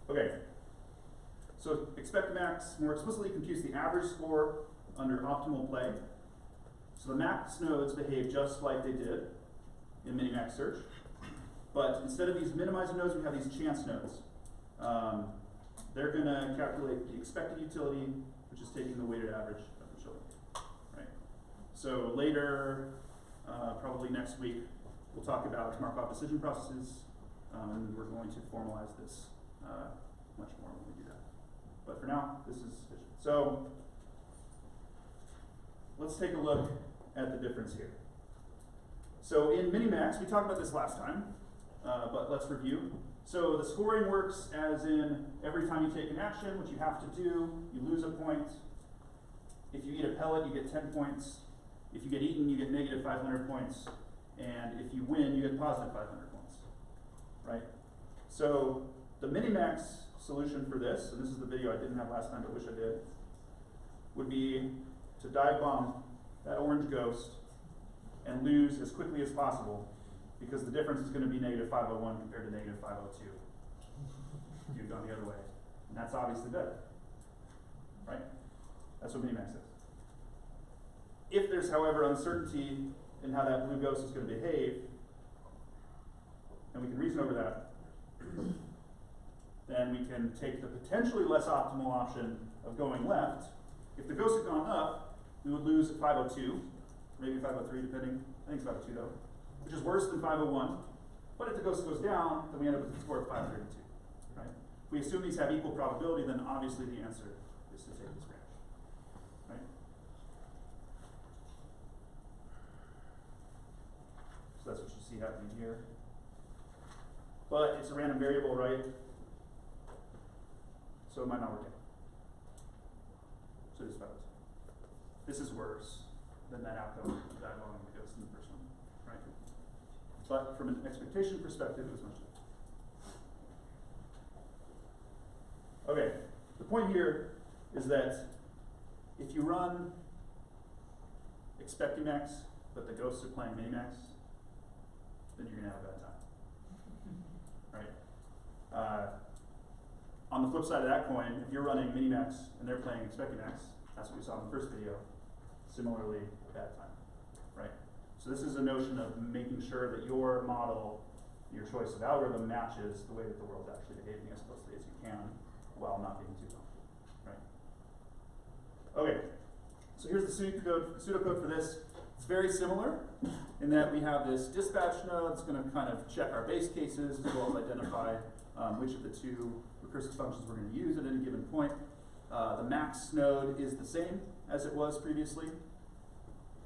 Okay, so Expectimax more explicitly computes the average score under optimal play. So the max nodes behave just like they did in Minimax Search, but instead of these minimizer nodes, we have these chance nodes. They're going to calculate the expected utility, which is taking the weighted average of the children, right? So later, probably next week, we'll talk about Markov decision processes, and we're going to formalize this much more when we do that. But for now, this is sufficient. So let's take a look at the difference here. So in Minimax, we talked about this last time, but let's review. So the scoring works as in every time you take an action, which you have to do, you lose a point. If you eat a pellet, you get 10 points. If you get eaten, you get negative 500 points. And if you win, you get positive 500 points, right? So the Minimax solution for this, and this is the video I didn't have last time but wish I did, would be to dive bomb that orange ghost and lose as quickly as possible, because the difference is going to be negative 501 compared to negative 502 if you've gone the other way. And that's obviously better, right? That's what Minimax says. If there's, however, uncertainty in how that blue ghost is going to behave, and we can reason over that, then we can take the potentially less optimal option of going left. If the ghost had gone up, we would lose at 502, maybe 503 depending. I think it's 502 though, which is worse than 501. But if the ghost goes down, then we end up with a score of 502, right? If we assume these have equal probability, then obviously the answer is to take this branch, right? So that's what you see happening here. But it's a random variable, right? So it might not work out. So this is 502. This is worse than that outcome of that volume ghost in the first one, right? But from an expectation perspective, it was much better. Okay, the point here is that if you run Expectimax, but the ghosts are playing Minimax, then you're going to have a bad time, right? On the flip side of that coin, if you're running Minimax and they're playing Expectimax, that's what we saw in the first video, similarly bad time, right? So this is a notion of making sure that your model, your choice of algorithm matches the way that the world's actually behaving as closely as you can while not being too complicated, right? Okay, so here's the pseudocode for this. It's very similar in that we have this dispatch node that's going to kind of check our base cases as well as identify which of the two recursive functions we're going to use at any given point. The max node is the same as it was previously,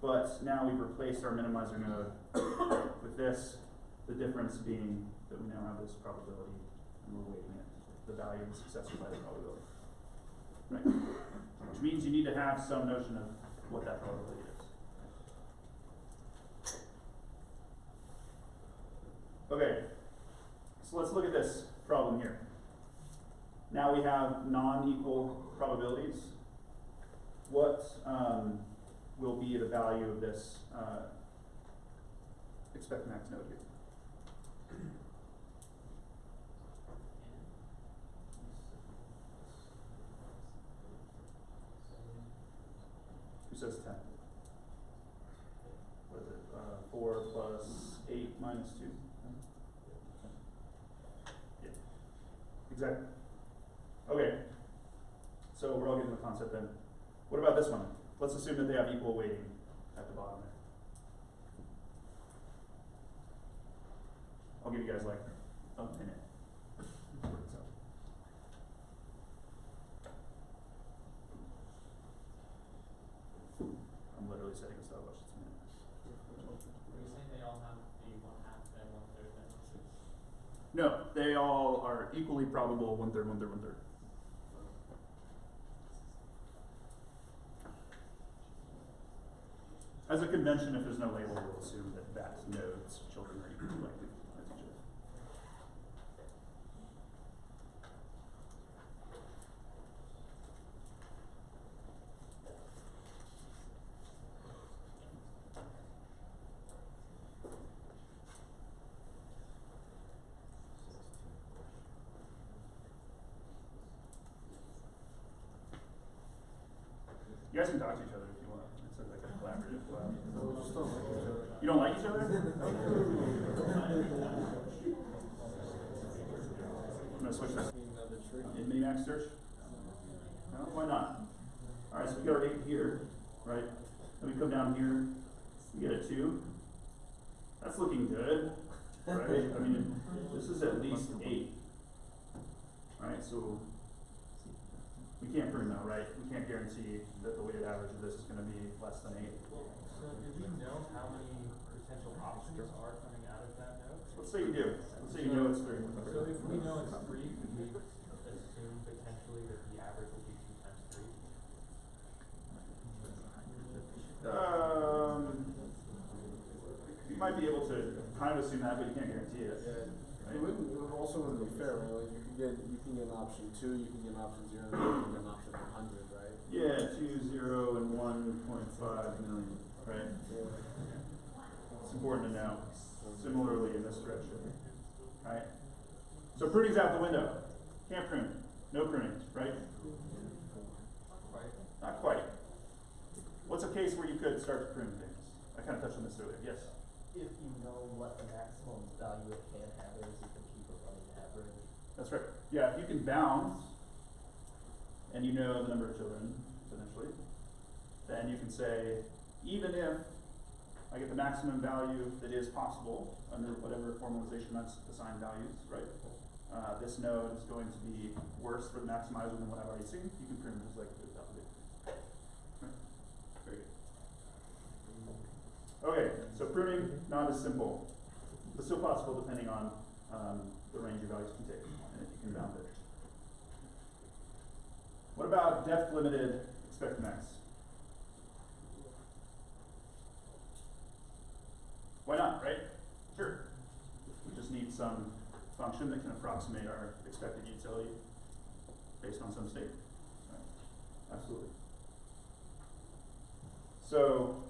but now we've replaced our minimizer node with this, the difference being that we now have this probability and we're weighting it, the value of the successor by the probability, right? Which means you need to have some notion of what that probability is. Okay, so let's look at this problem here. Now we have non-equal probabilities. What will be the value of this Expectimax node here? Who says 10? What is it? 4 plus 8 minus 2? Yeah, exactly. Okay, so we're all getting the concept then. What about this one? Let's assume that they have equal weighting at the bottom there. I'll give you guys like a minute. really setting us up. Are you saying they all have the 1/2, then 1/3, then 1/6? No, they all are equally probable 1/3, 1/3, 1/3. As a convention, if there's no label, we'll assume that that node's children are equally likely as each other. You guys can talk to each other if you want. It's sort of like a collaborative lab. No, we just don't like each other. You don't like each other? I'm gonna switch this. In Minimax Search? No, why not? Alright, so we got our 8 here, right? Then we come down here, we get a 2. That's looking good, right? I mean, this is at least 8. Right, so we can't prune though, right? We can't guarantee that the weighted average of this is gonna be less than 8. So do we know how many potential options are coming out of that node? Let's say you do. Let's say you know it's 3. So if we know it's 3, can we assume potentially that the average will be 2 times 3? You might be able to kind of assume that, but you can't guarantee it. Yeah. It wouldn't be fair, right? Like you can get an option 2, you can get an option 0, you can get an option 100, right? Yeah, 2, 0, and 1.5 million, right? Yeah. It's important to know. Similarly in this direction, right? So pruning's out the window. Can't prune. No pruning, right? Not quite. What's a case where you could start to prune things? I kind of touched on this earlier. Yes? If you know what the maximum value it can have is, you can keep a running average. That's right. Yeah, if you can bound, and you know the number of children, potentially, then you can say, even if I get the maximum value that is possible under whatever formalization that's assigned values, right? This node is going to be worse for the maximizer than what I've already seen. You can prune just like the top of it. Right? Very good. Okay, so pruning, not as simple, but still possible depending on the range your values can take and if you can bound it. What about depth limited Expectimax? Why not, right? Sure. We just need some function that can approximate our expected utility based on some state. Right? Absolutely. So,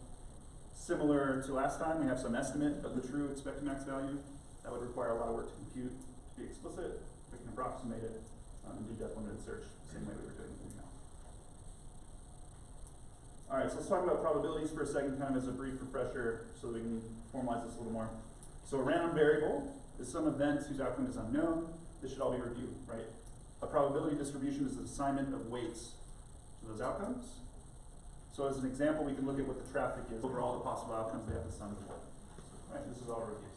similar to last time, we have some estimate of the true Expectimax value. That would require a lot of work to compute. To be explicit, we can approximate it and do depth limited search the same way we were doing it now. Alright, so let's talk about probabilities for a second, kind of as a brief refresher so that we can formalize this a little more. So a random variable is some event whose outcome is unknown. This should all be reviewed, right? A probability distribution is the assignment of weights to those outcomes. So as an example, we can look at what the traffic is over all the possible outcomes they have to sum together. Right? This is all review.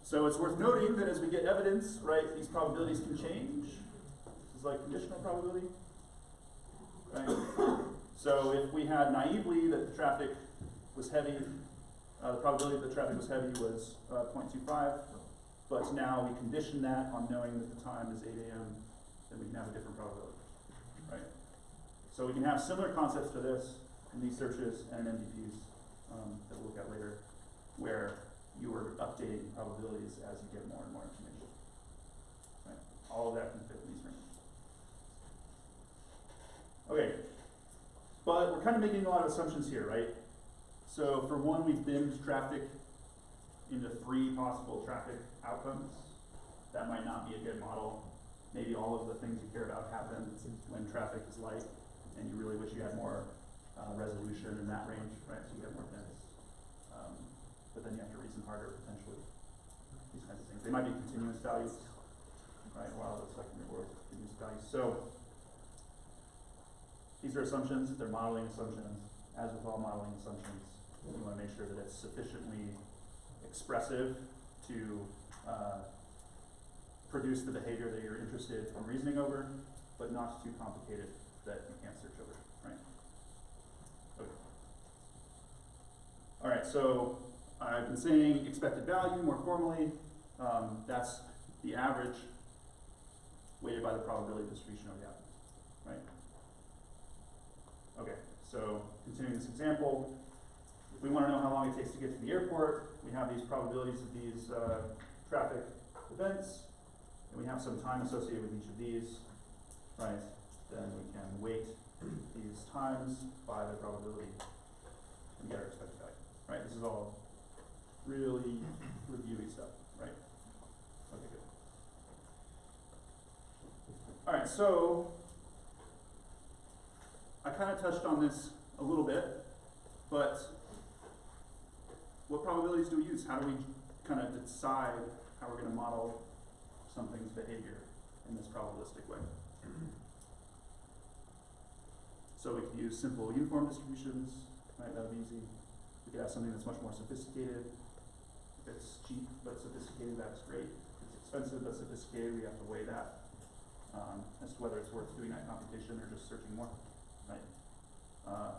So it's worth noting that as we get evidence, right, these probabilities can change. This is like conditional probability. Right? So if we had naively that the traffic was heavy, the probability that the traffic was heavy was 0.25, but now we condition that on knowing that the time is 8 a.m., then we can have a different probability. Right? So we can have similar concepts to this in these searches and in MDPs that we'll look at later, where you are updating probabilities as you get more and more information. Right? All of that can fit in these ranges. Okay, but we're kind of making a lot of assumptions here, right? So for one, we've binned traffic into 3 possible traffic outcomes. That might not be a good model. Maybe all of the things you care about happen when traffic is light, and you really wish you had more resolution in that range, right? So you get more dense. But then you have to reason harder potentially. These kinds of things. They might be continuous values, right? While it's like in your world, continuous values. So these are assumptions. They're modeling assumptions. As with all modeling assumptions, you want to make sure that it's sufficiently expressive to produce the behavior that you're interested in reasoning over, but not too complicated that you can't search over, right? Okay. All right, so I've been saying expected value more formally. That's the average weighted by the probability distribution of the outcomes, right? Okay, so continuing this example, if we want to know how long it takes to get to the airport, we have these probabilities of these traffic events, and we have some time associated with each of these, right? Then we can weight these times by the probability and get our expected value, right? This is all really reviewy stuff, right? Okay, good. All right, so I kind of touched on this a little bit, but what probabilities do we use? How do we kind of decide how we're going to model something's behavior in this probabilistic way? So we could use simple uniform distributions, right? That would be easy. We could have something that's much more sophisticated. If it's cheap but sophisticated, that's great. If it's expensive but sophisticated, we have to weigh that as to whether it's worth doing that computation or just searching more, right?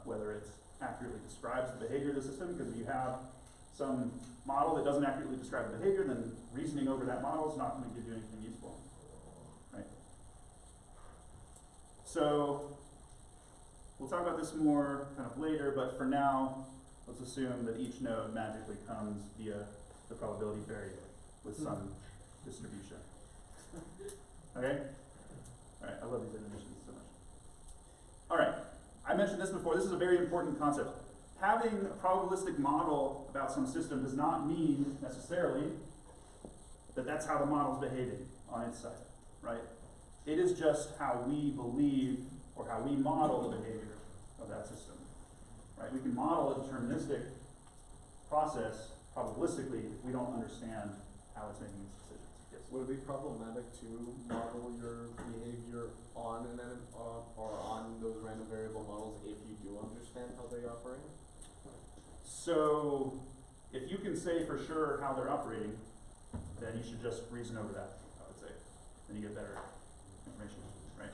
Whether it accurately describes the behavior of the system, because if you have some model that doesn't accurately describe the behavior, then reasoning over that model is not going to give you anything useful, right? So we'll talk about this more kind of later, but for now, let's assume that each node magically comes via the probability variable with some distribution. Okay? All right, I love these animations so much. All right, I mentioned this before. This is a very important concept. Having a probabilistic model about some system does not mean necessarily that that's how the model's behaving on its side, right? It is just how we believe or how we model the behavior of that system, right? We can model a deterministic process probabilistically if we don't understand how it's making its decisions. Yes. Would it be problematic to model your behavior on or on those random variable models if you do understand how they operate? So if you can say for sure how they're operating, then you should just reason over that, I would say. Then you get better information, right?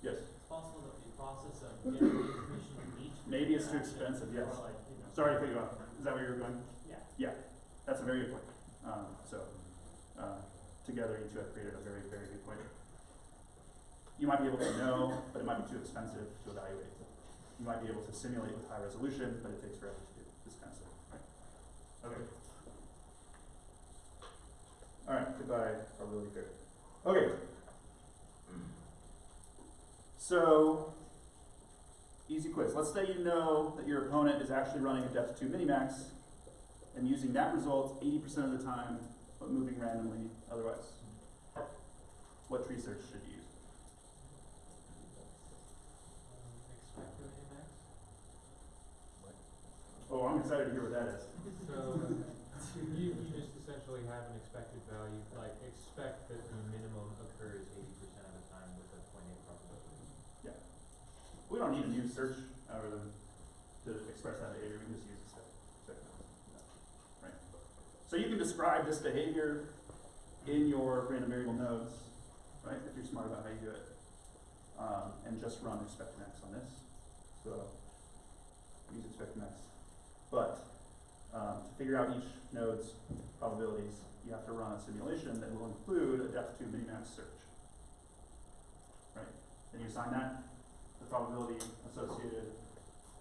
Yes? It's possible that the process of getting the information from each. Maybe it's too expensive, yes. Or like, you know. Sorry to cut you off. Is that where you were going? Yeah. Yeah, that's a very good point. Together you two have created a very, very good point. You might be able to know, but it might be too expensive to evaluate. You might be able to simulate with high resolution, but it takes forever to do this kind of stuff, right? Okay. All right, goodbye, probability theory. Okay. So, easy quiz. Let's say you know that your opponent is actually running a depth 2 minimax and using that result 80% of the time, but moving randomly otherwise. What tree search should you use? Expectimax. Oh, I'm excited to hear what that is. So you just essentially have an expected value, like expect that the minimum occurs 80% of the time with a 0.8 probability. Yeah. We don't need a new search algorithm to express that behavior. We can just use expectimax. Right. So you can describe this behavior in your random variable nodes, right? If you're smart about how you do it, and just run Expectimax on this. So use Expectimax. But to figure out each node's probabilities, you have to run a simulation that will include a depth 2 minimax search. Right? Then you assign that the probability associated,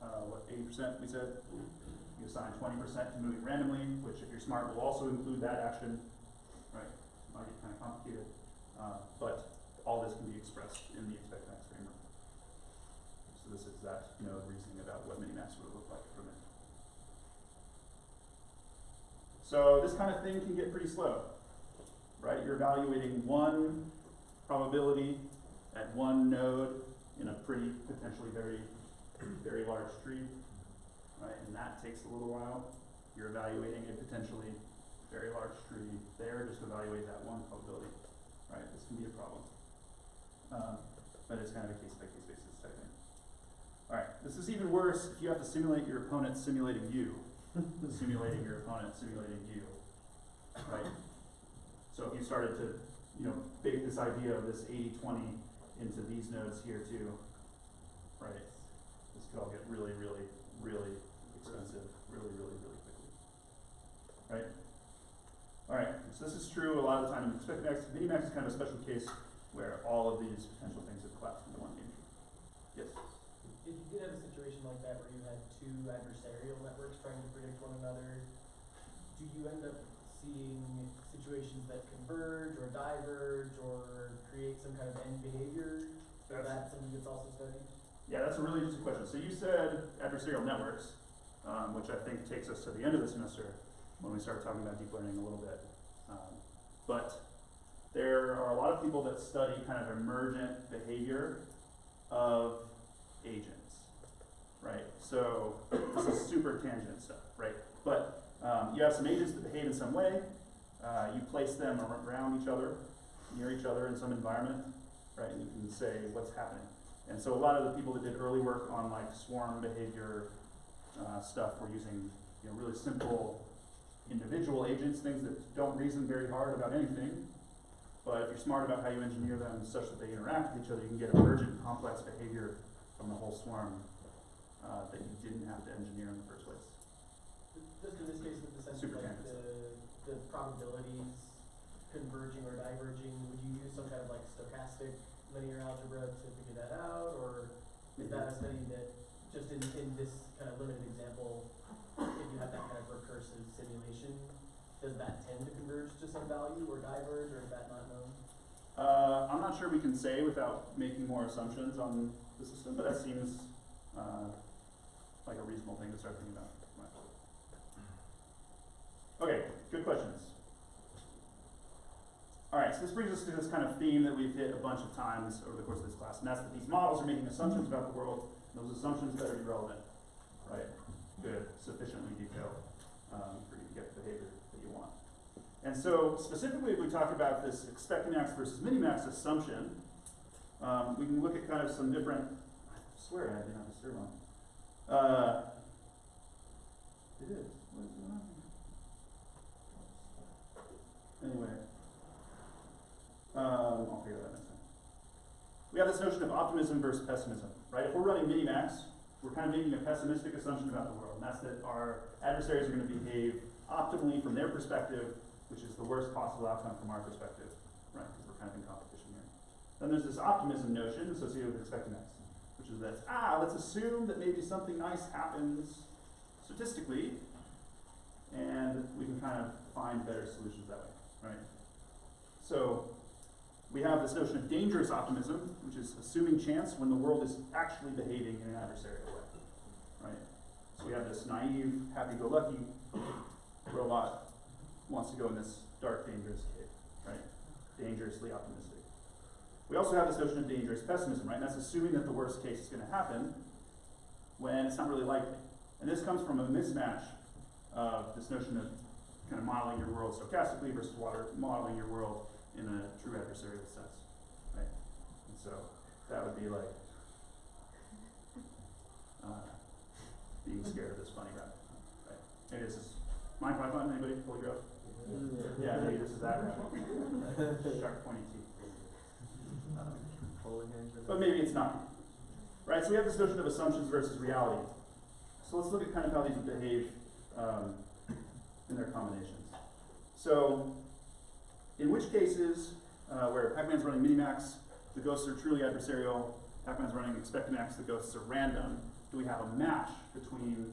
80% we said. You assign 20% to moving randomly, which if you're smart will also include that action. Right? It might get kind of complicated. But all this can be expressed in the Expectimax framework. So this is that node reasoning about what minimax would look like from it. So this kind of thing can get pretty slow, right? You're evaluating one probability at one node in a pretty potentially very, very large tree, right? And that takes a little while. You're evaluating a potentially very large tree there, just evaluate that one probability, right? This can be a problem. But it's kind of a case-by-case basis type thing. All right, this is even worse if you have to simulate your opponent simulating you. Simulating your opponent simulating you, right? So if you started to, bake this idea of this 80-20 into these nodes here too, right? This could all get really, really, really expensive really, really, really quickly. Right? Alright, so this is true a lot of the time in Expectimax. Minimax is kind of a special case where all of these potential things have collapsed into one game. Yes? If you did have a situation like that where you had two adversarial networks trying to predict one another, do you end up seeing situations that converge or diverge or create some kind of end behavior? Is that something that's also studied? Yeah, that's a really interesting question. So you said adversarial networks, which I think takes us to the end of the semester when we start talking about deep learning a little bit. But there are a lot of people that study kind of emergent behavior of agents, right? So this is super tangent stuff, right? But you have some agents that behave in some way. You place them around each other, near each other in some environment, right? And you can say what's happening. And so a lot of the people that did early work on like swarm behavior stuff were using really simple individual agents, things that don't reason very hard about anything. But if you're smart about how you engineer them such that they interact with each other, you can get emergent complex behavior from the whole swarm that you didn't have to engineer in the first place. Just in this case with the sense of like the probabilities converging or diverging, would you use some kind of like stochastic linear algebra to figure that out, or is that a study that just in this kind of limited example, if you have that kind of recursive simulation, does that tend to converge to some value or diverge, or is that not known? I'm not sure we can say without making more assumptions on the system, but that seems like a reasonable thing to start thinking about. Right. Okay, good questions. Alright, so this brings us to this kind of theme that we've hit a bunch of times over the course of this class, and that's that these models are making assumptions about the world, and those assumptions better be relevant, right? Good, sufficiently detailed for you to get the behavior that you want. And so, specifically, if we talk about this Expectimax versus Minimax assumption, we can look at kind of some different, I swear I didn't have a serve on. It is. What is going on here? Anyway. I'll figure that out next time. We have this notion of optimism versus pessimism, right? If we're running Minimax, we're kind of making a pessimistic assumption about the world, and that's that our adversaries are going to behave optimally from their perspective, which is the worst possible outcome from our perspective, right? Because we're kind of in competition here. Then there's this optimism notion associated with Expectimax, which is that, let's assume that maybe something nice happens statistically, and we can kind of find better solutions that way, right? So we have this notion of dangerous optimism, which is assuming chance when the world is actually behaving in an adversarial way, right? So we have this naive, happy-go-lucky robot wants to go in this dark, dangerous cave, right? Dangerously optimistic. We also have this notion of dangerous pessimism, right? And that's assuming that the worst case is going to happen when it's not really likely. And this comes from a mismatch of this notion of kind of modeling your world stochastically versus modeling your world in a true adversarial sense, right? And so that would be like being scared of this funny rabbit, right? Maybe this is mine, Python, anybody? Holy Grail? Yeah, maybe this is that rabbit. Sharp pointy teeth. But maybe it's not, right? So we have this notion of assumptions versus reality. So let's look at kind of how these would behave in their combinations. So, in which cases, where Pacman's running Minimax, the ghosts are truly adversarial, Pacman's running Expectimax, the ghosts are random, do we have a match between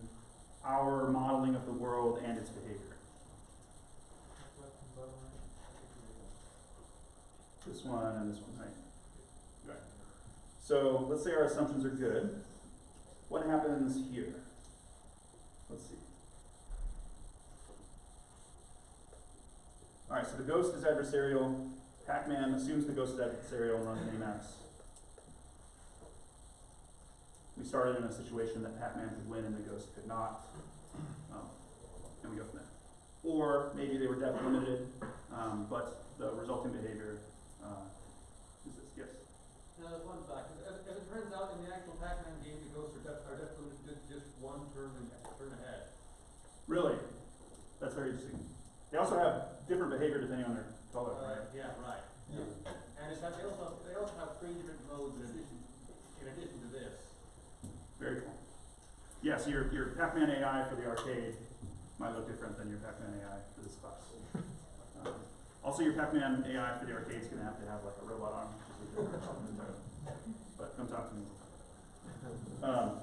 our modeling of the world and its behavior? This one and this one, right? Right. So, let's say our assumptions are good. What happens here? Let's see. Alright, so the ghost is adversarial. Pacman assumes the ghost is adversarial and runs Minimax. We started in a situation that Pacman could win and the ghost could not. And we go from there. Or maybe they were depth limited, but the resulting behavior is this. Yes? Now, that's one fact. As it turns out, in the actual Pacman game, the ghosts are depth limited just one turn ahead. Really? That's very interesting. They also have different behavior depending on their color, right? Yeah, right. Yeah. And in fact, they also have 3 different modes in addition to this. Very cool. Yeah, so so your Pacman AI for the arcade might look different than your Pacman AI for this class. Also, your Pacman AI for the arcade is going to have like a robot arm, which is a different problem entirely. But come talk to me. So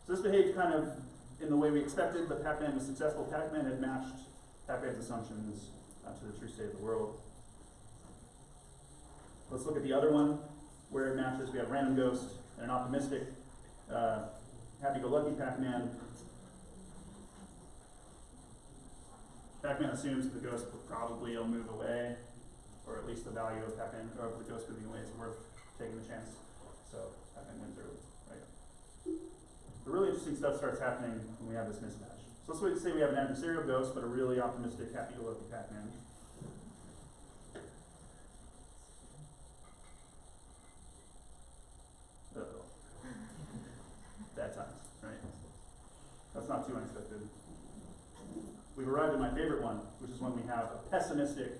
this behaved kind of in the way we expected, but Pacman was successful. Pacman had matched Pacman's assumptions to the true state of the world. Let's look at the other one where it matches. We have random ghost and an optimistic happy-go-lucky Pacman. Pacman assumes that the ghost probably will move away, or at least the value of Pacman, or of the ghost moving away is worth taking the chance. So Pacman wins early, right? The really interesting stuff starts happening when we have this mismatch. So let's say we have an adversarial ghost, but a really optimistic happy-go-lucky Pacman. Uh-oh. Bad times, right? That's not too unexpected. We've arrived at my favorite one, which is when we have a pessimistic,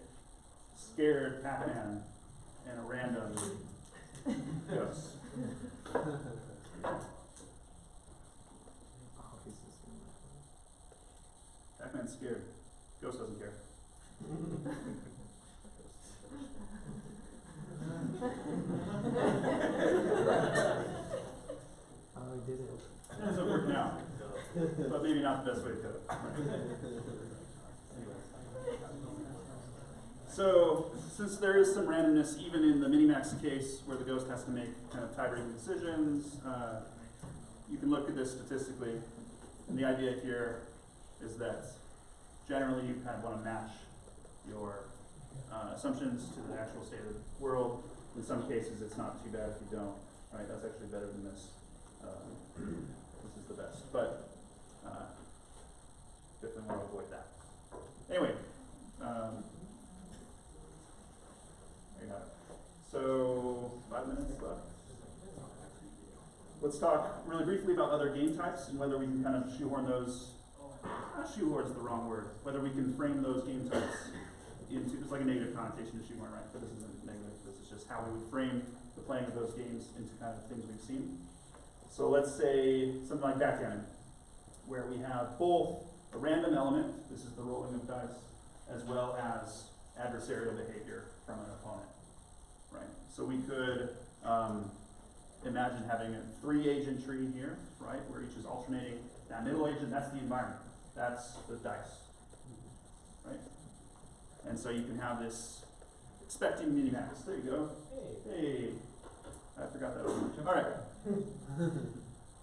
scared Pacman and a random ghost. Pacman's scared. Ghost doesn't care. Oh, we did it. It ends up working out. But maybe not the best way to do it. Right. So, since there is some randomness even in the Minimax case where the ghost has to make kind of tie-breaking decisions, you can look at this statistically. And the idea here is that generally you kind of want to match your assumptions to the actual state of the world. In some cases it's not too bad if you don't. Right? That's actually better than this. This is the best. But definitely want to avoid that. Anyway, there you have it. So 5 minutes left. Let's talk really briefly about other game types and whether we can kind of shoehorn those. Shoehorn is the wrong word. Whether we can frame those game types into, it's like a negative connotation to shoehorn, right? But this isn't negative. This is just how we would frame the playing of those games into kind of things we've seen. So let's say something like backgammon, where we have both a random element, this is the rolling of dice, as well as adversarial behavior from an opponent, right? So we could imagine having a 3-agent tree here, right, where each is alternating. That middle agent, that's the environment. That's the dice, right? And so you can have this expecting Minimax. There you go. Hey. I forgot that one. All right.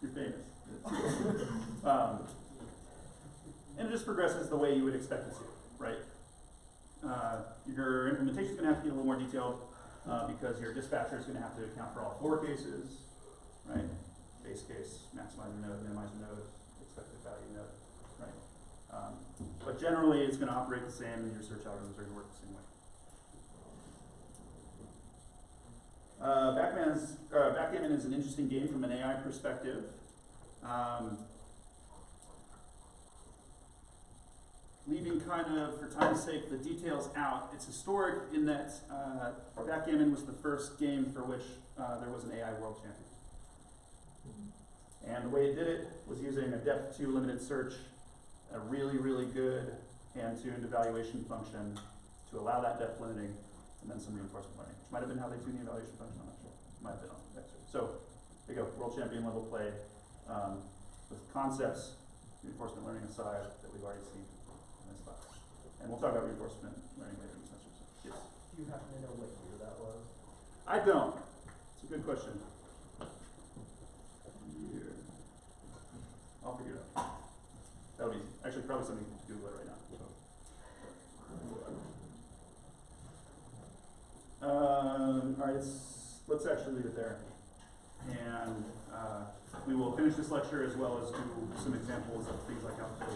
You're famous. And it just progresses the way you would expect it to, right? Your implementation is going to have to get a little more detailed because your dispatcher is going to have to account for all 4 cases, right? Base case, maximizer node, minimizer node, expected value node, right? But generally, it's going to operate the same, and your search algorithms are going to work the same way. Backgammon is an interesting game from an AI perspective. Leaving kind of, for time's sake, the details out, it's historic in that backgammon was the first game for which there was an AI world champion. And the way it did it was using a depth 2 limited search, a really, really good hand-tuned evaluation function to allow that depth limiting, and then some reinforcement learning, which might have been how they tuned the evaluation function, I'm not sure. Might have been on the extra. So, there you go, world champion level play with concepts, reinforcement learning aside, that we've already seen in this class. And we'll talk about reinforcement learning later in the semester. So, yes? Do you happen to know what year that was? I don't. It's a good question. Year. I'll figure it out. That'll be easy. Actually, probably something to Google it right now. All right, let's actually leave it there. And we will finish this lecture as well as do some examples of things like alphabet.